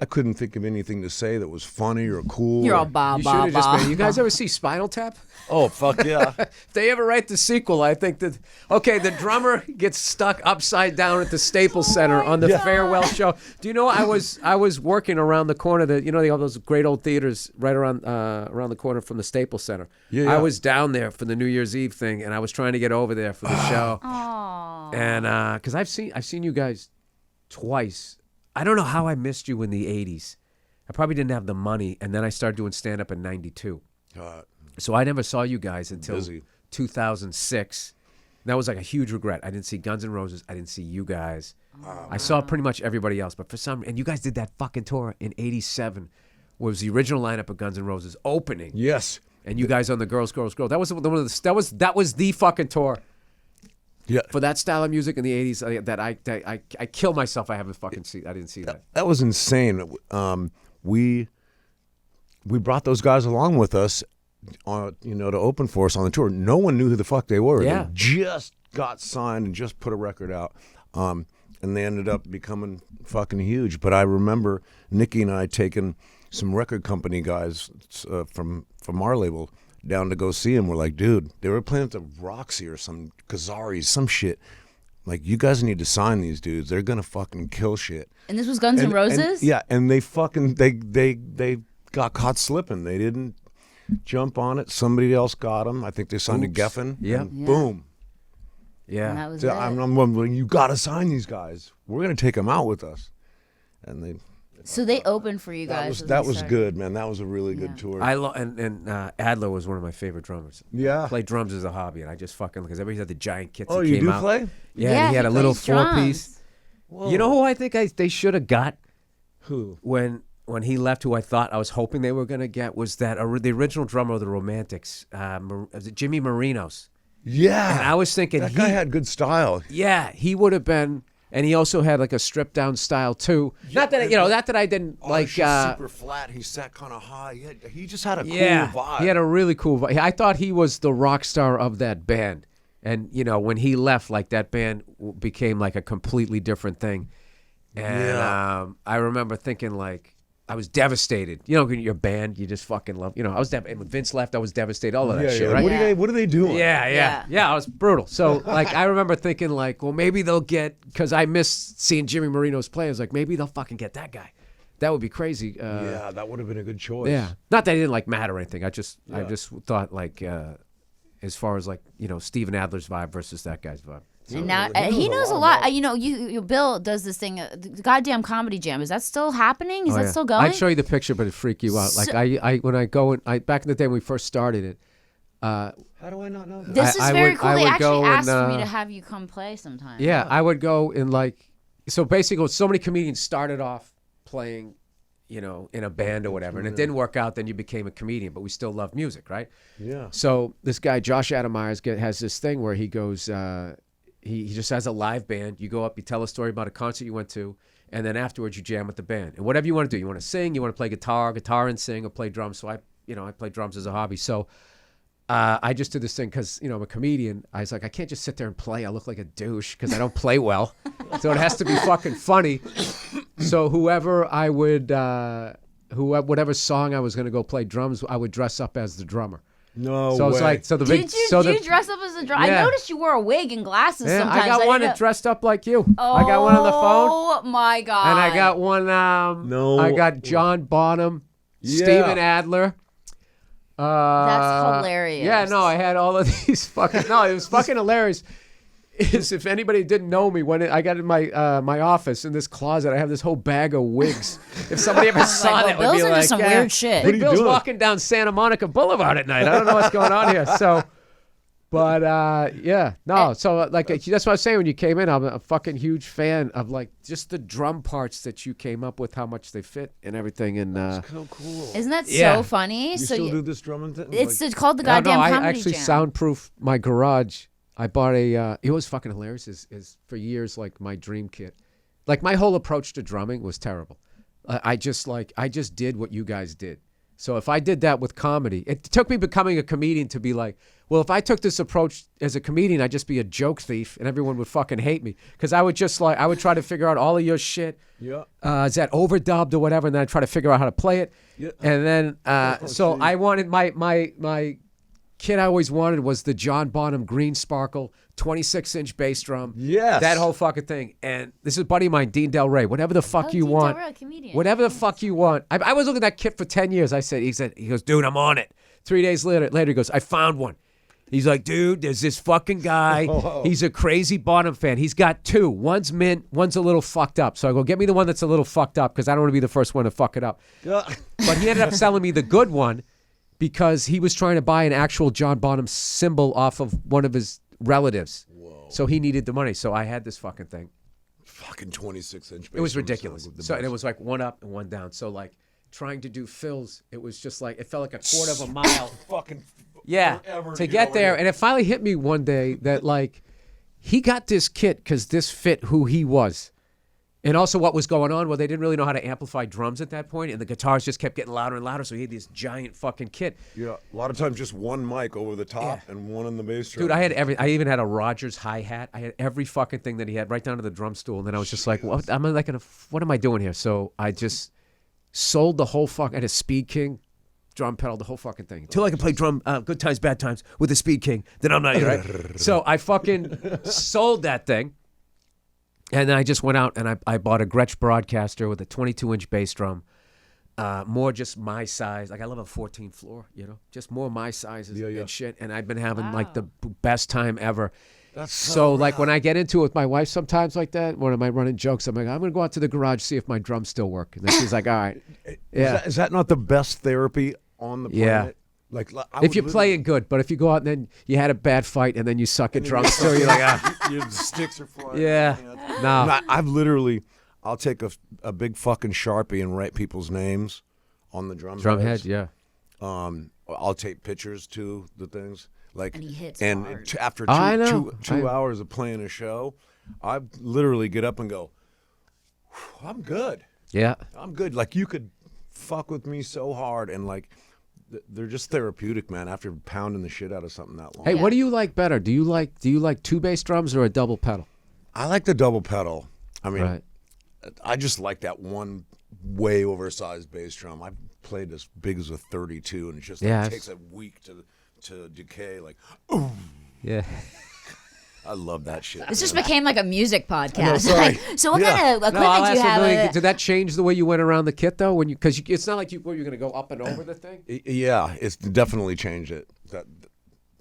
I couldn't think of anything to say that was funny or cool. You're or- all ba You ba should have just ba. been. You guys ever see Spinal Tap? Oh fuck yeah! If they ever write the sequel, I think that the drummer gets stuck upside down at the Staples Center on the farewell show. Do you know I was working around the corner that they have those great old theaters right around the corner from the Staples Center. Yeah. I was down there for the New Year's Eve thing, and I was trying to get over there for the show. Aw. And because I've seen you guys twice. I don't know how I missed you in the '80s. I probably didn't have the money, and then I started doing stand up in '92. So I never saw you guys until Busy. 2006. That was like a huge regret. I didn't see Guns N' Roses. I didn't see you guys. I saw pretty much everybody else, but and you guys did that fucking tour in '87. Was the original lineup of Guns N' Roses opening? Yes. And you guys on the Girls, Girls, Girls. That was the fucking tour. Yeah. For that style of music in the '80s, that I kill myself. I haven't fucking see. I didn't see that. That was insane. We brought those guys along with us, to open for us on the tour. No one knew who the fuck they were. Yeah. They just got signed and just put a record out, and they ended up becoming fucking huge. But I remember Nikki and I taking some record company guys from our label down to go see them. We're like, dude, they were playing at the Roxy or some Kazari's, some shit. Like, you guys need to sign these dudes. They're gonna fucking kill shit. And this was Guns N' Roses? And they fucking they got caught slipping. They didn't jump on it. Somebody else got them. I think they signed to Geffen. Yeah. And boom. Yeah. And that was So it. I'm wondering, you got to sign these guys. We're gonna take them out with us. And they So they opened for you guys. that was good, man. That was a really good tour. And Adler was one of my favorite drummers. Yeah. I play drums as a hobby, and I just fucking because everybody had the giant kits. Oh, that you came do out. play? Yeah, Yeah, and he had he a little plays drums. 4-piece. You know who I think they should have got Who? when he left? Who I thought I was hoping they were gonna get was that the original drummer of the Romantics, was it Jimmy Marinos? Yeah. And I was thinking that guy had good style. Yeah, he would have been. And he also had like a stripped down style too. Not that I didn't like. Super flat. He sat kind of high. He just had a cool vibe. He had a really cool vibe. I thought he was the rock star of that band. And when he left, like that band became like a completely different thing. And I remember thinking like I was devastated. When your band, you just fucking love. I was and when Vince left, I was devastated. All of that shit, right? What are they doing? Yeah, I was brutal. So, like, I remember thinking, like, well, maybe they'll get, because I missed seeing Jimmy Marino's play. I was like, maybe they'll fucking get that guy. That would be crazy. Yeah, that would have been a good choice. Yeah. Not that he didn't, like, matter or anything. I just thought, like, as far as, like, Steven Adler's vibe versus that guy's vibe. And now he knows a lot. You Bill does this thing, the goddamn comedy jam. Is that still happening? Is that still going? I'd show you the picture, but it'd freak you out. Like when I go back in the day when we first started it. How do I not know that? This is very cool. They actually asked and, for me to have you come play sometime. Yeah, I would go and so basically so many comedians started off playing, in a band or whatever, and it didn't work out. Then you became a comedian, but we still love music, right? Yeah. So this guy Josh Adam Myers has this thing where he goes. He just has a live band. You go up, you tell a story about a concert you went to, and then afterwards you jam with the band. And whatever you want to do, you want to sing, you want to play guitar and sing, or play drums. So I play drums as a hobby. So I just did this thing because I'm a comedian. I was like, I can't just sit there and play. I look like a douche because I don't play well. So it has to be fucking funny. So whatever song I was going to go play drums, I would dress up as the drummer. No So it's way. like, so the big, Did you, so did the, you dress up as a drummer? Yeah. I noticed you wore a wig and glasses yeah, sometimes. I got one didn't that dressed up like you. I got one on the phone, Oh my god! and I got one. No. I got John Bonham, Yeah. Steven Adler. That's hilarious. Yeah, no, I had all of these fucking. No, it was fucking hilarious. Is if anybody didn't know me when I got in my my office in this closet, I have this whole bag of wigs. If somebody ever saw well, that, would Bill's be into like, some yeah, weird shit. I What think are you Bill's doing? walking down Santa Monica Boulevard at night. I don't know what's going on here. So, but yeah, no. So like that's what I was saying when you came in. I'm a fucking huge fan of like just the drum parts that you came up with, how much they fit and everything. And So cool. Isn't that Yeah. so funny? You so still do this drumming thing? it's Like, called the no, goddamn I comedy actually jam. soundproof my garage. I bought a. It was fucking hilarious. Is for years like my dream kit. Like my whole approach to drumming was terrible. I just did what you guys did. So if I did that with comedy, it took me becoming a comedian to be like, well, if I took this approach as a comedian, I'd just be a joke thief and everyone would fucking hate me because I would just like I would try to figure out all of your shit. Yeah. Is that overdubbed or whatever, and then I try to figure out how to play it. Yeah. And then so I wanted my kid I always wanted was the John Bonham Green Sparkle 26-inch bass drum. Yes. That whole fucking thing. And this is a buddy of mine, Dean Del Rey. Whatever the fuck you Dean want. Del Rey, comedian. Whatever the fuck you want. I was looking at that kit for 10 years. He goes, dude, I'm on it. 3 days later he goes, I found one. He's like, dude, there's this fucking guy. He's a crazy Bonham fan. He's got two. One's mint, one's a little fucked up. So I go, get me the one that's a little fucked up because I don't want to be the first one to fuck it up. Yeah. But he ended up selling me the good one because he was trying to buy an actual John Bonham symbol off of one of his relatives. Whoa. So he needed the money. So I had this fucking thing. Fucking 26-inch. It was ridiculous. So and it was like one up and one down. So like trying to do fills, it was just like, it felt like a quarter of a mile. fucking Yeah, forever to get there. And it finally hit me one day that like he got this kit because this fit who he was. And also what was going on, well, they didn't really know how to amplify drums at that point, and the guitars just kept getting louder and louder, so he had this giant fucking kit. Yeah, a lot of times just one mic over the top and one on the bass drum. Dude, I even had a Rogers hi-hat. I had every fucking thing that he had right down to the drum stool, and then I was just like, what am I doing here? So I just sold the whole I had a Speed King drum pedal, the whole fuking thing. Until I could play drum, good times, bad times, with the Speed King, then I'm not here, right? So I fucking sold that thing. And then I just went out and I bought a Gretsch Broadcaster with a 22-inch bass drum, more just my size. Like I love a 14 floor, just more my size and shit. And I've been having like the best time ever. That's so like when I get into it with my wife sometimes like that, one of my running jokes, I'm like, I'm going to go out to the garage, see if my drums still work. And then she's like, all right. Yeah. Is that not the best therapy on the planet? Like if you're playing good, but if you go out and then you had a bad fight and then you suck at drums still, you're like, your sticks are flying. yeah. No. I'll take a big fucking Sharpie and write people's names on the drum head, yeah. I'll take pictures to the things. Like, And he hits and hard. after I know. two hours of playing a show, I literally get up and go, I'm good. Yeah. I'm good. Like you could fuck with me so hard and like they're just therapeutic, man, after pounding the shit out of something that long. Hey, what do you like better? Do you like two bass drums or a double pedal? I like the double pedal. I mean, Right. I just like that one way oversized bass drum. I've played as big as a 32, and it just Yeah, like, takes a week to decay. Like, ooh, Yeah. I love that shit. This just man. became like a music podcast. sorry. Like, so what kind of equipment I'll do ask you have? something. Did that change the way you went around the kit though? When because it's not like you're going to go up and over the thing. Yeah, it's definitely changed it.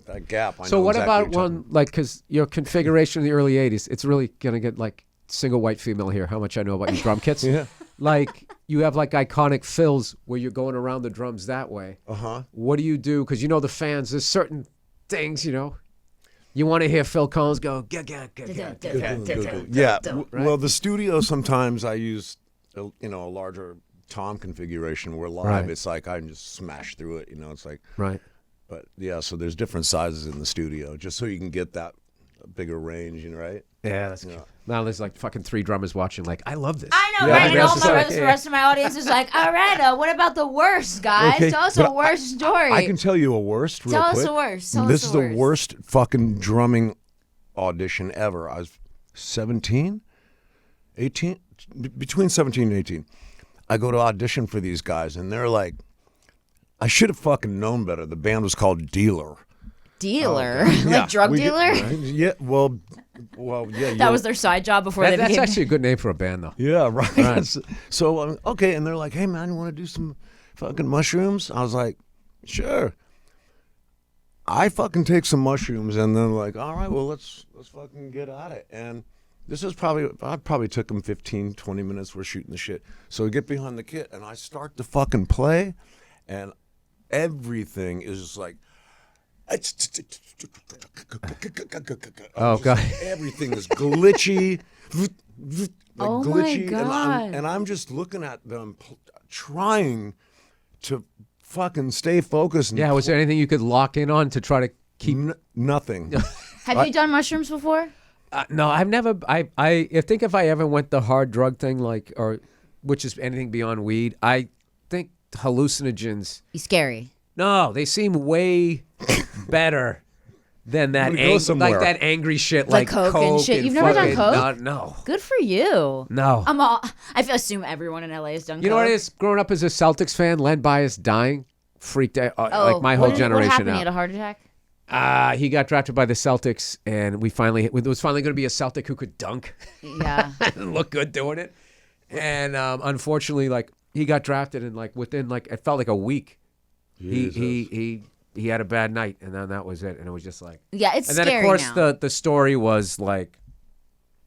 That gap. I So know what exactly about what you're one like because your configuration in the early '80s? It's really gonna get like single white female here. How much I know about your drum kits? Yeah. Like you have like iconic fills where you're going around the drums that way. Uh-huh. What do you do? Because the fans. There's certain things you want to hear Phil Collins go. Yeah. Well, the studio sometimes I use a larger tom configuration where live Right. it's like I can just smash through it. It's like. Right. But yeah, so there's different sizes in the studio just so you can get that bigger range, right? Yeah, that's cool. Now there's like fucking 3 drummers watching. Like I love this. I know, Yeah, right? the And rest all is my like, the rest of my audience is like, all right, what about the worst, guys? Okay, Tell us but a worst story. I can tell you a worst real Tell us quick. the worst. Tell This us is the the worst fucking drumming audition ever. I was 17, 18, between 17 and 18. I go to audition for these guys, and they're like, I should have fucking known better. The band was called Dealer. Dealer, Yeah, drug we dealer. Yeah, well, yeah. That was their side job before they That's became. actually a good name for a band, though. Yeah, right. So okay, and they're like, "Hey, man, you want to do some fucking mushrooms?" I was like, "Sure." I fucking take some mushrooms, and then like, "All right, well, let's fucking get at it." And this is I probably took them 15, 20 minutes. We're shooting the shit. So we get behind the kit, and I start to fucking play, and everything is just like. Oh God! Everything is glitchy. Oh my glitchy, God. and I'm just looking at them trying to fucking stay focused. And Yeah, was there anything you could lock in on to try to keep? nothing? Have you done mushrooms before? No, I've never. I think if I ever went the hard drug thing, like, or which is anything beyond weed, I think hallucinogens. He's scary. No, they seem way better than that Wanna go somewhere. like that angry shit Like like coke and shit. You've never done fucking- coke? No. Good for you. No. I assume everyone in LA has done. You know what coke. it is? Growing up as a Celtics fan, Len Bias dying freaked out like my whole What generation happened? He out. had a heart attack. He got drafted by the Celtics, and it was finally going to be a Celtic who could dunk Yeah. and look good doing it. And unfortunately, like he got drafted, and like within like it felt like a week, he had a bad night, and then that was it. And it was just like Yeah, it's And then scary of course now. the story was like,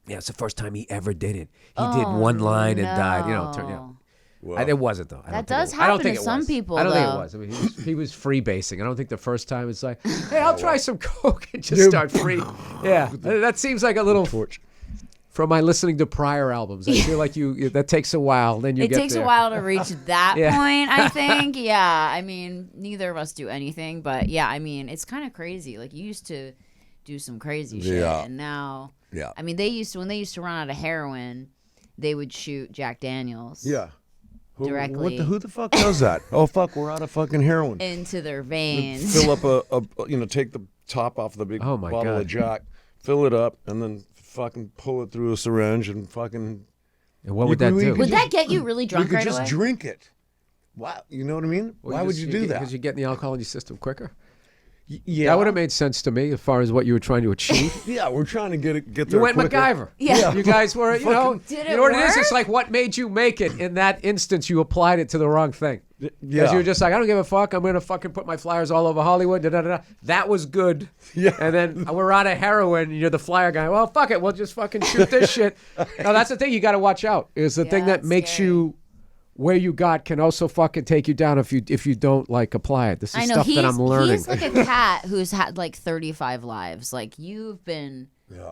yeah, it's the first time he ever did it. He did one line and died. You know, no. It wasn't though. That does happen to some people, I don't think it though. was. I mean, he was freebasing. I don't think the first time it's like, hey, I'll try some coke and just start free. Yeah, that seems like a little torch. From my listening to prior albums, I feel like that takes a while. Then you It get takes there. a while to reach that Yeah. point, I think. Yeah, I mean, neither of us do anything, but yeah, I mean, it's kind of crazy. Like you used to do some crazy shit, Yeah. and now, Yeah. I mean, when they used to run out of heroin, they would shoot Jack Daniels. Yeah. Directly. Who the fuck does that? Oh fuck, we're out of fucking heroin. Into their veins. Fill up take the top off the big Oh, my bottle God. of Jack, fill it up, and then fucking pull it through a syringe and fucking. And what would that do? Would that get you really We drunk could right just away? drink it. Wow, you know what I mean? Why would you do that? Because you're getting the alcohol in your system quicker. Yeah, That would have made sense to me as far as what you were trying to achieve. Yeah, we're trying to get You there. went quicker. MacGyver. Yeah. You guys were, you know, Did you it know what it is? work? It's like what made you make it. In that instance, you applied it to the wrong thing. Because Yeah. you were just like, I don't give a fuck. I'm going to fucking put my flyers all over Hollywood. Da, da, da, da. That was good. Yeah. And then we're out of heroin, and you're the flyer guy. Well, fuck it. We'll just fucking shoot this shit. No, that's the thing you got to watch out. Is the thing that that's makes scary. you where you got can also fucking take you down if you don't like apply it. This is I know stuff that I'm learning. he's like a cat who's had like 35 lives. Like you've been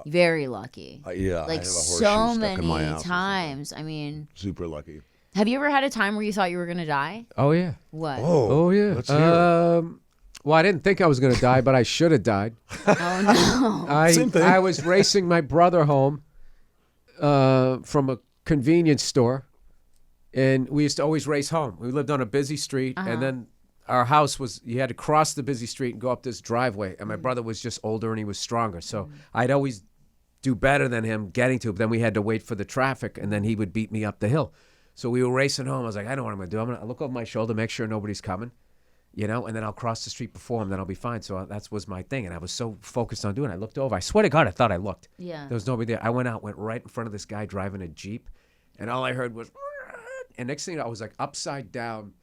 very lucky. Yeah, I Like have a horseshoe so stuck in many my ass. times. I mean, Super lucky. have you ever had a time where you thought you were gonna die? Oh yeah. What? Oh yeah. Let's hear it. Well, I didn't think I was going to die, but I should have died. Oh no. Same thing. I was racing my brother home from a convenience store, and we used to always race home. We lived on a busy street, and then our house was, you had to cross the busy street and go up this driveway, and my brother was just older and he was stronger. So I'd always do better than him getting to it, but then we had to wait for the traffic, and then he would beat me up the hill. So we were racing home. I was like, I know what I'm going to do. I'm going to look over my shoulder, make sure nobody's coming. You know, and then I'll cross the street before him, then I'll be fine. So that was my thing. And I was so focused on doing it. I looked over. I swear to God, I thought I looked. Yeah. There was nobody there. I went right in front of this guy driving a Jeep. And all I heard was, and next thing I was like upside down.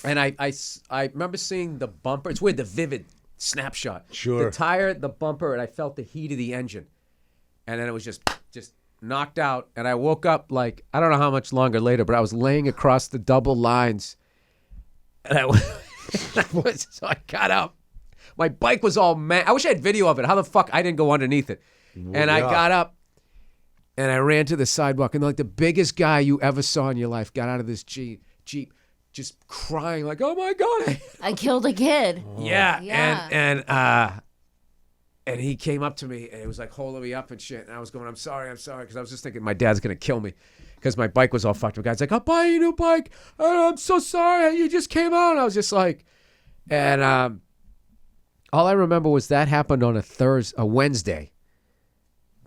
And I remember seeing the bumper. It's weird, the vivid snapshot. Sure. The tire, the bumper, and I felt the heat of the engine. And then it was just knocked out. And I woke up like, I don't know how much longer later, but I was laying across the double lines. And so I got up. My bike was all mad. I wish I had video of it. How the fuck I didn't go underneath it? And I got up and I ran to the sidewalk. And like the biggest guy you ever saw in your life got out of this Jeep just crying like, oh my God. I killed a kid. Yeah. Yeah. And he came up to me and he was like holding me up and shit. And I was going, I'm sorry. Because I was just thinking my dad's going to kill me. Because my bike was all fucked up. The guy's like, I'll buy you a new bike. Oh, I'm so sorry. You just came out. And I was just like, and all I remember was that happened on a Wednesday.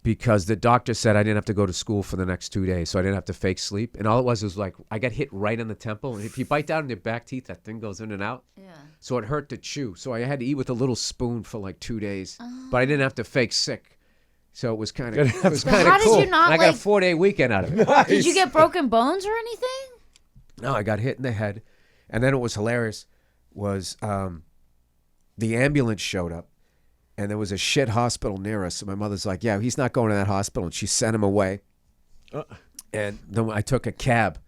because the doctor said I didn't have to go to school for the next 2 days, so I didn't have to fake sleep. And all it was like I got hit right in the temple. And if you bite down in your back teeth, that thing goes in and out. Yeah. So it hurt to chew. So I had to eat with a little spoon for like 2 days. But I didn't have to fake sick. So it was kind of How cool. did you not, And I got a 4-day weekend out of it. Nice. Did you get broken bones or anything? No, I got hit in the head. And then what was hilarious was the ambulance showed up. And there was a shit hospital near us. So my mother's like, yeah, he's not going to that hospital. And she sent him away. And then I took a cab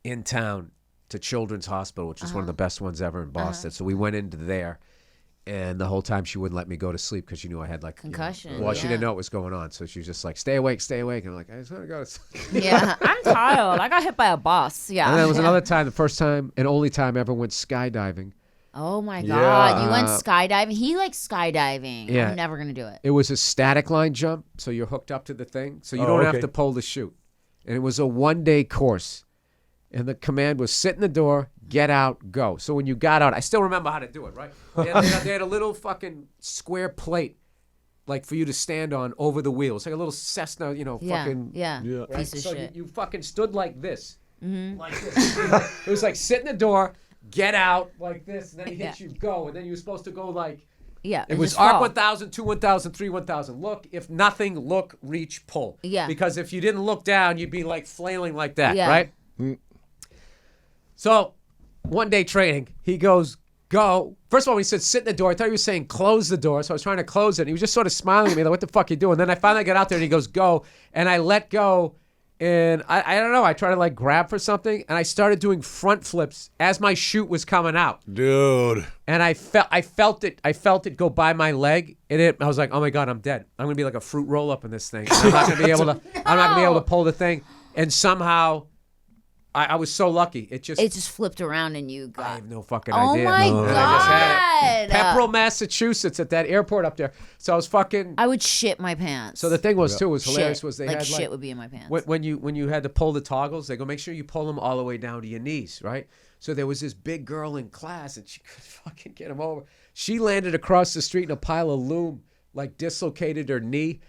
in town to Children's Hospital, which is one of the best ones ever in Boston. So we went into there. And the whole time she wouldn't let me go to sleep because she knew I had like concussion. Well, she didn't know what was going on. So she was just like, stay awake, stay awake. And I'm like, I just want to go to sleep. Yeah, I'm tired. I got hit by a bus. Yeah. And then there was another time, the first time and only time I ever went skydiving. Oh my God. Yeah. You went skydiving? He likes skydiving. Yeah. I'm never going to do it. It was a static line jump, so you're hooked up to the thing. So you don't have to pull the chute. And it was a 1-day course. And the command was sit in the door, get out, go. So when you got out, I still remember how to do it, right? They had a little fucking square plate, like for you to stand on over the wheels. Like a little Cessna, fucking. Yeah. Right? Piece of So shit. you fucking stood like this. Like this. It was like sit in the door, get out like this, and then he hits you, go. And then you were supposed to go like. Yeah. It was just arc fall. 1000, 2 1000, 3 1000. Look, if nothing, look, reach, pull. Yeah. Because if you didn't look down, you'd be like flailing like that, Yeah. right? So, 1-day training, he goes, go. First of all, he said, sit in the door. I thought he was saying close the door, so I was trying to close it. And he was just sort of smiling at me, like, what the fuck you doing? Then I finally got out there, and he goes, go. And I let go, and I don't know. I tried to, like, grab for something, and I started doing front flips as my chute was coming out. Dude. And I felt it go by my leg, and I was like, oh, my God, I'm dead. I'm going to be like a fruit roll-up in this thing. I'm not going to be able to I'm not going to be able to pull the thing. And somehow... I was so lucky. It just flipped around and you got. I have no fucking Oh idea. my And I just had it. God. Pepperell, Massachusetts, at that airport up there. So I was fucking. I would shit my pants. So the thing was too was hilarious Shit. was they like had shit would be in my pants. when you had to pull the toggles, they go make sure you pull them all the way down to your knees, right? So there was this big girl in class and she could fucking get him over. She landed across the street in a pile of loom, like dislocated her knee.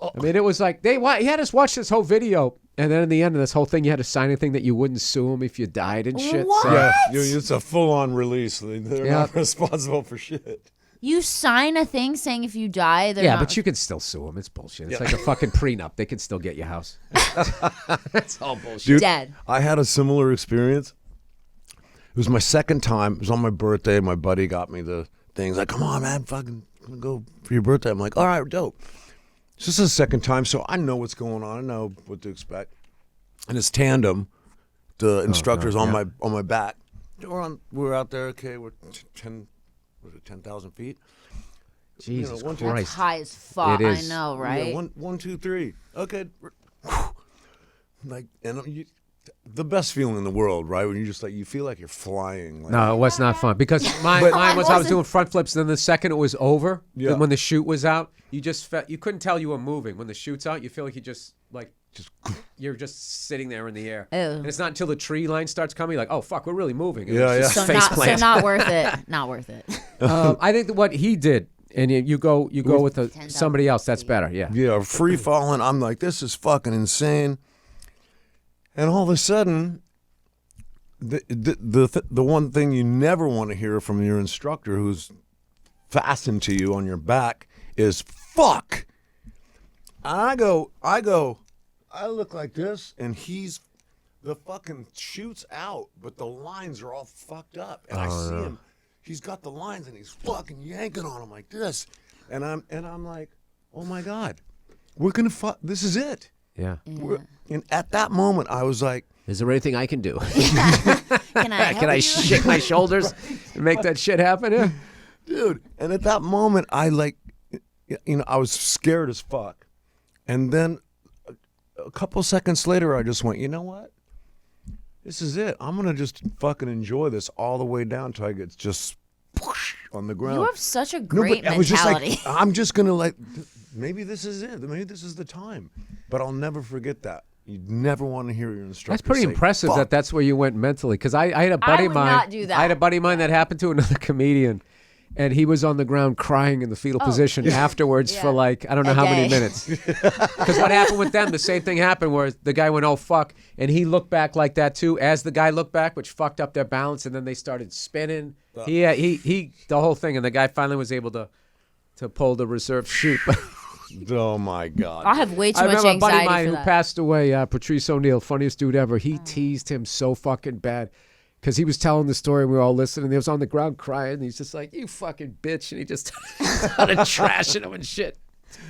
I mean, it was like he had us watch this whole video. And then in the end of this whole thing, you had to sign anything that you wouldn't sue them if you died and shit. What? So, Yeah, it's a full-on release. They're not responsible for shit. You sign a thing saying if you die, they're yeah, not... but you can still sue them. It's bullshit. It's like a fucking prenup. They can still get your house. That's all bullshit. Dude, Dead. I had a similar experience. It was my second time. It was on my birthday. My buddy got me the things. Like, come on, man, fucking go for your birthday. I'm like, all right, dope. This is the second time, so I know what's going on. I know what to expect. And it's tandem. The instructor's on my back. We're out there. Okay, we're 10,000 feet. Jesus one, Christ. That's high as fuck. It is. I know, right? Yeah, 1, 2, 3. Okay. Like, and the best feeling in the world, right? When you just like you feel like you're flying. Like, No, it was not fun because mine was I was doing front flips. And then the second it was over, when the chute was out, you just felt you couldn't tell you were moving. When the chute's out, you feel like you're just sitting there in the air. Ew. And it's not until the tree line starts coming, like, oh fuck, we're really moving. And Yeah, it's just So face not, plant. not worth it. Not worth it. I think that what he did, and you go with somebody else. That's better. Yeah. Yeah, free falling. I'm like, this is fucking insane. And all of a sudden, the one thing you never want to hear from your instructor who's fastened to you on your back is fuck. And I look like this, and the fucking chute's out, but the lines are all fucked up. And I see him. He's got the lines, and he's fucking yanking on them like this. And I'm like, oh my God, we're gonna fuck. This is it. Yeah. And at that moment, I was like, Is there anything I can do? Can I help Can I you? shake my shoulders and make that shit happen? Yeah. dude. And at that moment, I was scared as fuck. And then a couple seconds later, I just went, you know what? This is it. I'm going to just fucking enjoy this all the way down till I get just whoosh on the ground. You have such a great I was just mentality. like, I'm just going to maybe this is it. Maybe this is the time. But I'll never forget that. You never want to hear your instructor That's pretty say, impressive "Fuck." that's where you went mentally. Because I had a buddy of would mine. not do that. I had a buddy of mine that happened to another comedian. And he was on the ground crying in the fetal position afterwards for like, I don't know how many minutes. Because what happened with them, the same thing happened where the guy went, oh, fuck. And he looked back like that too, as the guy looked back, which fucked up their balance. And then they started spinning. He the whole thing. And the guy finally was able to pull the reserve chute. Oh, my God. I have way too I much remember a buddy of anxiety mine for who that. passed away, Patrice O'Neill, funniest dude ever. He teased him so fucking bad. Because he was telling the story, and we were all listening. He was on the ground crying. And he's just like, "You fucking bitch!" And he just started trashing him and shit.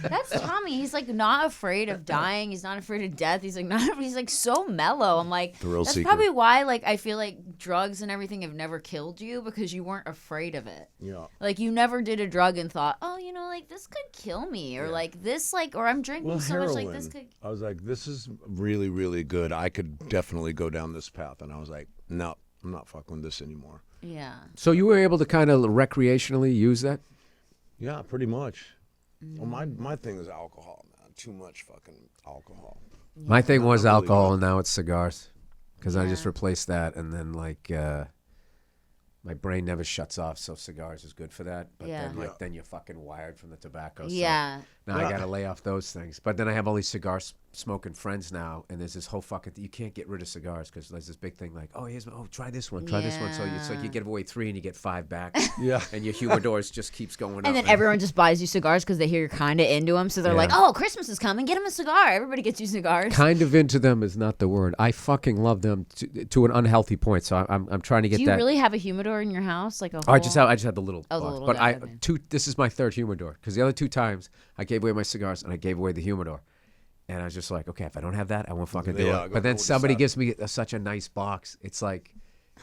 That's Tommy. He's like not afraid of dying. He's not afraid of death. He's like not. He's like so mellow. I'm like, Thrill that's seeker. probably why like I feel like drugs and everything have never killed you because you weren't afraid of it. Yeah. Like you never did a drug and thought, oh, you know, like this could kill me, or like this, like, or I'm drinking so much, like this could. I was like, this is really, really good. I could definitely go down this path. And I was like, no, I'm not fucking with this anymore. Yeah. So you were able to kind of recreationally use that? Yeah, pretty much. Well, my thing is alcohol, man. Too much fucking alcohol. My thing was Not really alcohol, good. and now it's cigars. Because I just replaced that, and then like my brain never shuts off, so cigars is good for that. But then you're fucking wired from the tobacco. So Yeah. now I gotta lay off those things. But then I have all these cigar smoking friends now, and there's this whole fucking you can't get rid of cigars because there's this big thing like, oh, try this one, try this one. So it's like you give away 3 and you get 5 back. Yeah. And your humidors just keeps going up. And then everyone just buys you cigars because they hear you're kind of into them. So they're like, oh, Christmas is coming. Get him a cigar. Everybody gets you cigars. Kind of into them is not the word. I fucking love them to an unhealthy point. So I'm trying to get Do you that. really have a humidor in your house? Like a whole... Oh, I just had the little. Oh, the box. little but guy, I okay. this is my 3rd humidor because the other 2 times I gave away my cigars and I gave away the humidor, and I was just like, okay, if I don't have that, I won't fucking do Yeah, it. go But then with the somebody sack. gives me such a nice box. It's like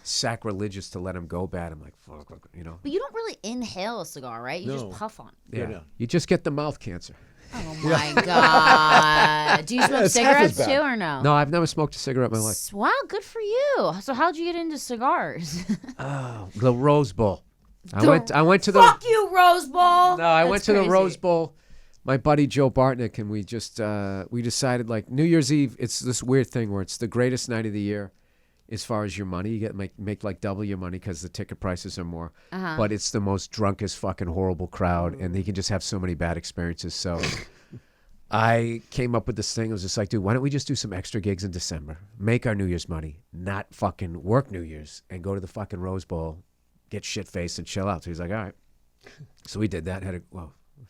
sacrilegious to let them go bad. I'm like, fuck, you know. But you don't really inhale a cigar, right? You just No. puff on it. Yeah. Yeah. You just get the mouth cancer. Oh my god! Do you smoke it's half as cigarettes bad. too, or no? No, I've never smoked a cigarette in my life. Wow, good for you. So how'd you get into cigars? Oh, the Rose Bowl. I went to the. Fuck you, Rose Bowl. No, I That's went to the crazy. Rose Bowl. My buddy Joe Bartnick and we just we decided like New Year's Eve. It's this weird thing where it's the greatest night of the year, as far as your money. You get make like double your money because the ticket prices are more. But it's the most drunkest fucking horrible crowd, and they can just have so many bad experiences. So I came up with this thing. I was just like, dude, why don't we just do some extra gigs in December, make our New Year's money, not fucking work New Year's, and go to the fucking Rose Bowl, get shit faced and chill out. So he's like, all right. So we did that.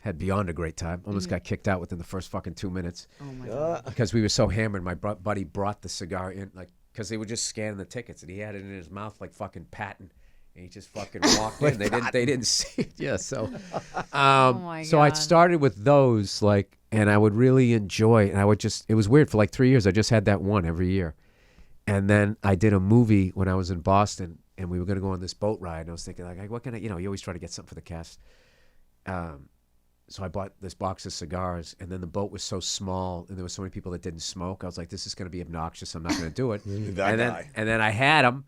Had beyond a great time. Almost got kicked out within the first fucking 2 minutes. Oh my god. Because we were so hammered. My buddy brought the cigar in, like, because they were just scanning the tickets, and he had it in his mouth like fucking Patton, and he just fucking walked in. They didn't see it. Yeah. So, my so I God. started with those, like, and I would really enjoy. And I would just. It was weird for like 3 years. I just had that one every year, and then I did a movie when I was in Boston, and we were going to go on this boat ride. And I was thinking, like, what can I? You know, you always try to get something for the cast. So I bought this box of cigars, and then the boat was so small, and there were so many people that didn't smoke. I was like, this is going to be obnoxious. I'm not going to do it. That and guy. then I had them,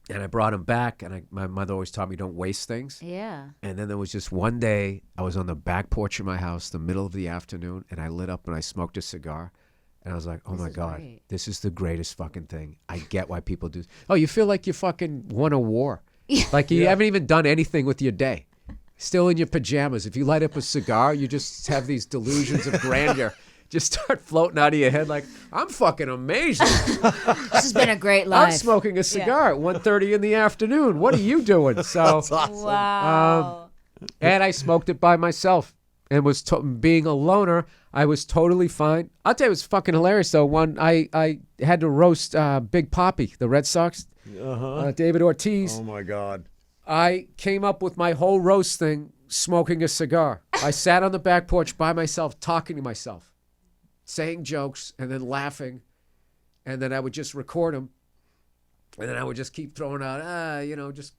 and I brought them back, and my mother always taught me don't waste things. Yeah. And then there was just one day, I was on the back porch of my house, the middle of the afternoon, and I lit up and I smoked a cigar. And I was like, oh my is God, great. this is the greatest fucking thing. I get why people do. Oh, you feel like you fucking won a war. Like you haven't even done anything with your day. Still in your pajamas. If you light up a cigar, you just have these delusions of grandeur. Just start floating out of your head like, I'm fucking amazing. This has been a great life. I'm smoking a cigar at 1:30 in the afternoon. What are you doing? So, Wow. and I smoked it by myself and was being a loner. I was totally fine. I'll tell you, it was fucking hilarious though. One, I had to roast Big Papi, the Red Sox, David Ortiz. Oh my God. I came up with my whole roast thing smoking a cigar. I sat on the back porch by myself, talking to myself, saying jokes, and then laughing. And then I would just record them. And then I would just keep throwing out,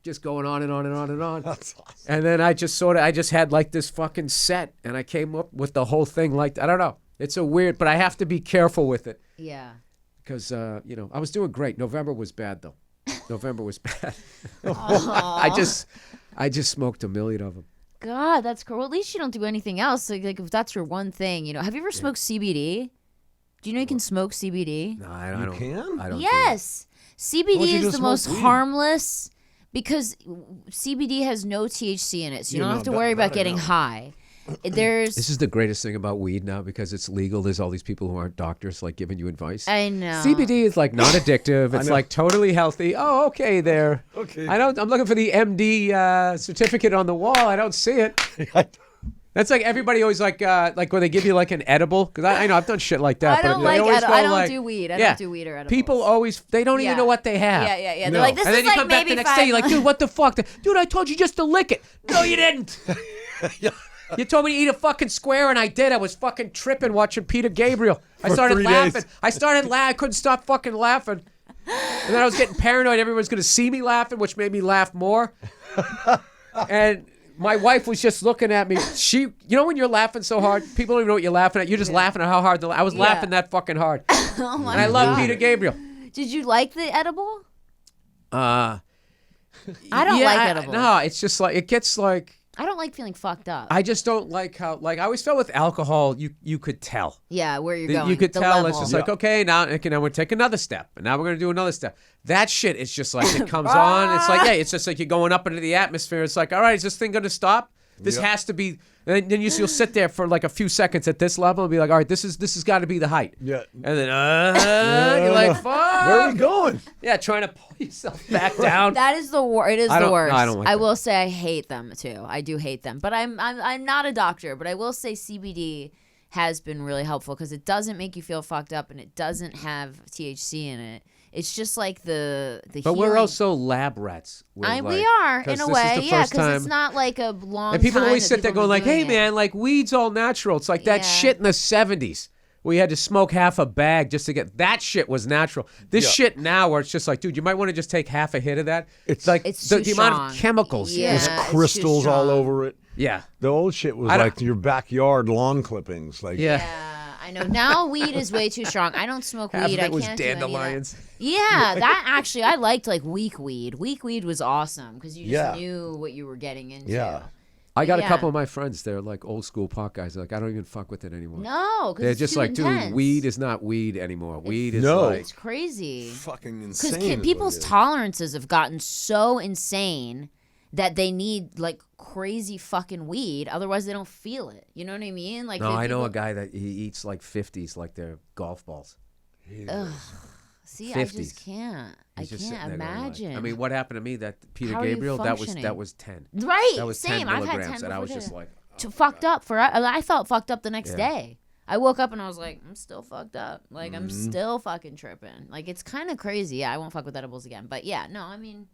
just going on and on and on and on. That's awesome. And then I just had like this fucking set. And I came up with the whole thing like, I don't know. It's a weird, but I have to be careful with it. Yeah. Because, I was doing great. November was bad, though. November was bad. I just smoked a million of them. God, that's cool. Well, at least you don't do anything else. Like if that's your one thing, have you ever smoked CBD? Do you know you can smoke CBD? No, I You don't. can? I don't. Yes. What'd CBD you is do, the smoke most weed? harmless Because CBD has no THC in it, so you don't have to that- worry about that I getting know. high. There's This is the greatest thing about weed now because it's legal. There's all these people who aren't doctors like giving you advice. I know. CBD is like not addictive. It's know. like totally healthy. Oh, okay, there. Okay. I'm looking for the MD certificate on the wall. I don't see it. That's like everybody always like when they give you like an edible because I know I've done shit like that. I but don't they like always go I don't like- do weed. I yeah, don't do weed or edibles. People always they don't Yeah. even know what they have. Yeah. No. They're like, this And is then you like come back maybe the next day, you're like, dude, what the fuck? Dude, I told you just to lick it. No, you didn't. You told me to eat a fucking square, and I did. I was fucking tripping watching Peter Gabriel. I started 3 laughing. days. I started laughing. I couldn't stop fucking laughing. And then I was getting paranoid. Everyone's going to see me laughing, which made me laugh more. And my wife was just looking at me. You know when you're laughing so hard, people don't even know what you're laughing at. You're just laughing at how hard. I was laughing that fucking hard. Oh my And I love God. Peter Gabriel. Did you like the edible? I don't like edibles. No, it's just like, it gets like, I don't like feeling fucked up. I just don't like how, like, I always felt with alcohol, you could tell. Yeah, where you're That going. you could the tell level. it's just like, okay, now we're going to take another step. And now we're going to do another step. That shit is just like, it comes on. It's like, yeah, it's just like you're going up into the atmosphere. It's like, all right, is this thing going to stop? This has to be. And then you'll sit there for like a few seconds at this level and be like, all right, this has got to be the height. Yeah. And then, you're like, fuck. Where are we going? Yeah, trying to pull yourself back down. That is the worst. It is I the don't- no, worst. I don't like that. will say I hate them too. I do hate them. But I'm not a doctor. But I will say CBD has been really helpful because it doesn't make you feel fucked up and it doesn't have THC in it. It's just like the. But we're healing- also lab rats. we are in a way, yeah, because it's not like a long. And people time always that sit there people going have been like, hey, doing it. man, like weed's all natural. It's like that Yeah. shit in the 70s. We had to smoke half a bag just to get that shit was natural. This Yeah. shit now where it's just like, dude, you might want to just take half a hit of that. It's like It's the too amount strong. of chemicals. Yeah. There's it's too crystals all strong. over it. Yeah. The old shit was I don't- like your backyard lawn clippings. Like, Yeah. Yeah, I know. Now weed is way too strong. I don't smoke Half weed. of I it was can't do any of that. dandelions. Yeah, that actually I liked like weak weed. Weak weed was awesome because you just Yeah. knew what you were getting into. Yeah. I got Yeah. a couple of my friends. They're like old school pot guys. They're like, I don't even fuck with it anymore. No, because They're it's just too like, intense. dude, weed is not weed anymore. Weed is No. like, It's crazy. fucking Because insane. is what people's it is. tolerances have gotten so insane that they need like crazy fucking weed. Otherwise, they don't feel it. You know what I mean? Like, no, they- I know people- a guy that he eats like 50s like they're golf balls. Ugh. See, I 50s. just can't. He's just I sitting can't there going like- imagine. I mean, what happened to me? That Peter How are you Gabriel, that functioning? was 10. right? That was Same. 10 I've milligrams, had 10 and I was before just too. like, Fucked up for. I felt fucked up the next Yeah. day. I woke up and I was like, I'm still fucked up. Like I'm Mm-hmm. still fucking tripping. Like it's kind of crazy. Yeah, I won't fuck with edibles again. But yeah, no, I mean,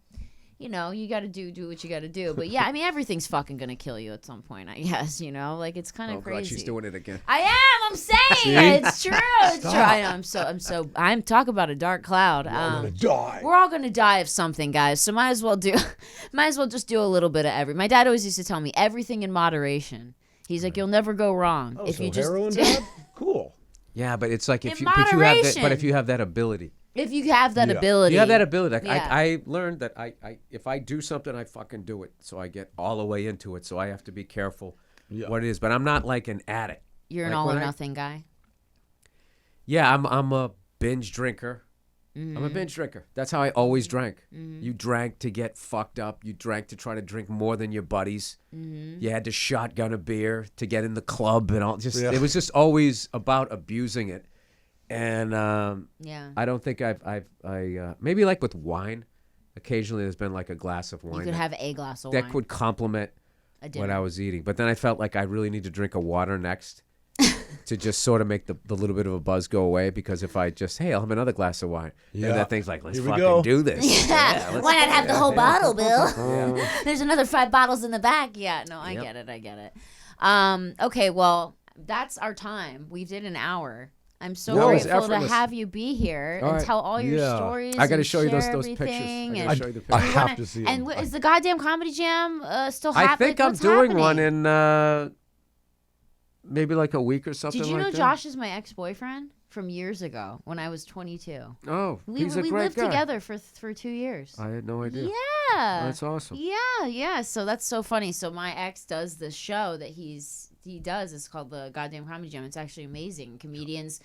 you know, you got to do what you got to do. But yeah, I mean, everything's fucking gonna kill you at some point. I guess you know, like it's kind of oh crazy. god, she's doing it again. I am. I'm saying it's true. It's true. I know. I'm talking about a dark cloud. I'm gonna die. We're all gonna die of something, guys. So might as well just do a little bit of every. My dad always used to tell me everything in moderation. He's like, you'll never go wrong Oh, if so you just heroin, Dad? Cool. Yeah, but it's like if In you but you have that, moderation. but if you have that ability. if you have that Yeah. ability. You have that ability. Like Yeah. I learned that I if I do something, I fucking do it. So I get all the way into it. So I have to be careful Yeah. what it is. But I'm not like an addict. You're an Like, all or when I- nothing guy. Yeah, I'm a binge drinker. I'm Mm-hmm. a binge drinker. That's how I always drank. You drank to get fucked up. You drank to try to drink more than your buddies. Mm-hmm. You had to shotgun a beer to get in the club and all. Just Yeah. it was just always about abusing it. And Yeah. I don't think I maybe like with wine. Occasionally, there's been like a glass of You wine could have a glass of that wine. could complement a what dinner. I was eating. But then I felt like I really need to drink a water next to just sort of make the little bit of a buzz go away. Because if I just, hey, I'll have another glass of wine. Yeah. And that thing's like, let's Here we fucking go. do this. Yeah. let's- Why not have the whole bottle, Bill? Yeah. There's another 5 bottles in the back. Yeah, no, I Yep. get it. Okay, well, that's our time. We did an hour. I'm so That was grateful to effortless. have you be here All and right. tell all your Yeah. stories. I got to and show you those share pictures. I everything got to and show you the I pictures. have wanna- to see And them. is the goddamn comedy jam still I happening? think I'm What's doing one happening? in maybe like a week or something. Did you like know that. Josh is my ex-boyfriend from years ago when I was 22? Oh, We he's a great lived guy. together for 2 years. I had no idea. Yeah. That's awesome. Yeah. So that's so funny. So my ex does this show that he he does. It's called the Goddamn Comedy Jam. It's actually amazing. Comedians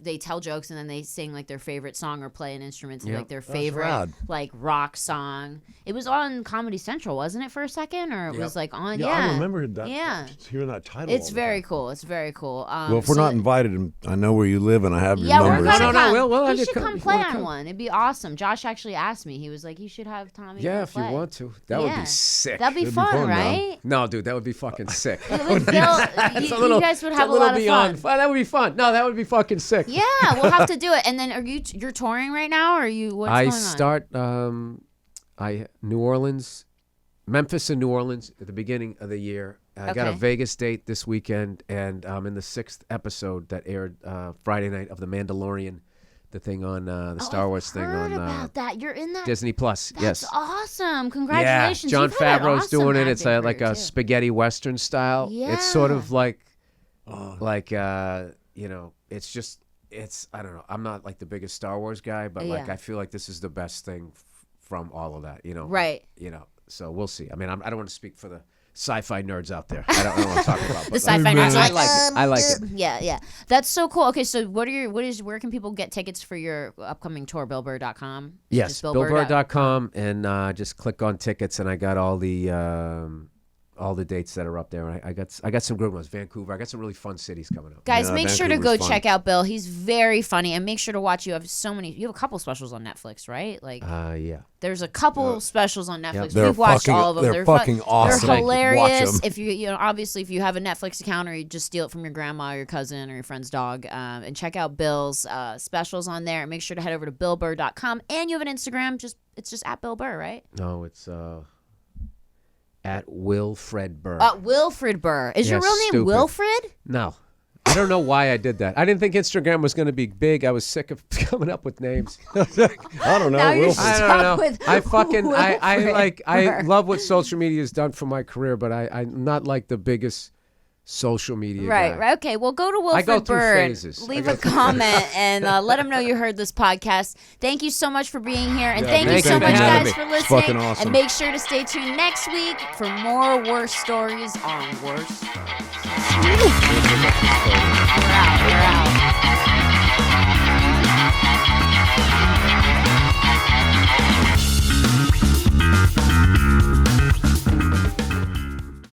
they tell jokes and then they sing like their favorite song or play an instrument to like their favorite rad. like rock song. It was on Comedy Central, wasn't it, for a second, or it was like on? Yeah, I remember that. Yeah, hearing that title. it's very cool. It's very cool. Well, if we're not invited, and I know where you live, and I have your yeah, numbers. we're gonna come. we'll you have you should come. come You play wanna on come? one. It'd be awesome. Josh actually asked me. He was like, "You should have Tommy." Yeah, come if you play." want to. That would be sick. That'd be fun, fun, right? No, dude, that would be fucking sick. Bill, you guys would have a lot of fun. That would be fun. No, that would be fucking sick. Yeah, we'll have to do it. And then, you're touring right now, or are you? What's going on? start New Orleans, Memphis, and New Orleans at the beginning of the year. I got a Vegas date this weekend, and I'm in the 6th episode that aired Friday night of The Mandalorian, the thing on the Star Wars thing on about that. You're in that. Disney Plus. That's yes, awesome! Congratulations. Yeah, Jon You've had an Favreau's awesome doing it. It's acting like career, a too. spaghetti western style. Yeah. It's sort of like it's just I don't know. I'm not like the biggest Star Wars guy, but like I feel like this is the best thing from all of that. Right. So we'll see. I mean, I don't want to speak for the sci-fi nerds out there. I don't know what I'm talking about. But The sci-fi nerds. I like it. I like it. Yeah. That's so cool. Okay, so where can people get tickets for your upcoming tour? BillBurr.com? Yes, BillBurr.com, and just click on tickets, and I got all the dates that are up there. I got some good ones. Vancouver. I got some really fun cities coming up. Guys, make sure to go Vancouver's fun. check out Bill. He's very funny, and make sure to watch. You have a couple specials on Netflix, right? Like, yeah. there's a couple specials on Netflix. They're We've watched fucking- all of them. they're fucking awesome. They're hilarious. Watch 'em. If you obviously if you have a Netflix account, or you just steal it from your grandma, or your cousin, or your friend's dog, and check out Bill's specials on there. And make sure to head over to BillBurr.com. And you have an Instagram. It's just at Bill Burr, right? No, it's at Wilfred Burr. Wilfred Burr. Is your Yeah, real name stupid. Wilfred? No. I don't know why I did that. I didn't think Instagram was going to be big. I was sick of coming up with names. I don't know. Now you're Wilfred. I stuck don't know. with I Wilfred love what social media has done for my career, but I'm not like the biggest social media guy. Right. Okay. Well, go to Wilfred go through Burr. phases. Leave a comment and let him know you heard this podcast. Thank you so much for being here, and thank you thanks so for much, having guys, me. for It's listening. fucking awesome. And make sure to stay tuned next week for more worse stories on worse. We're out.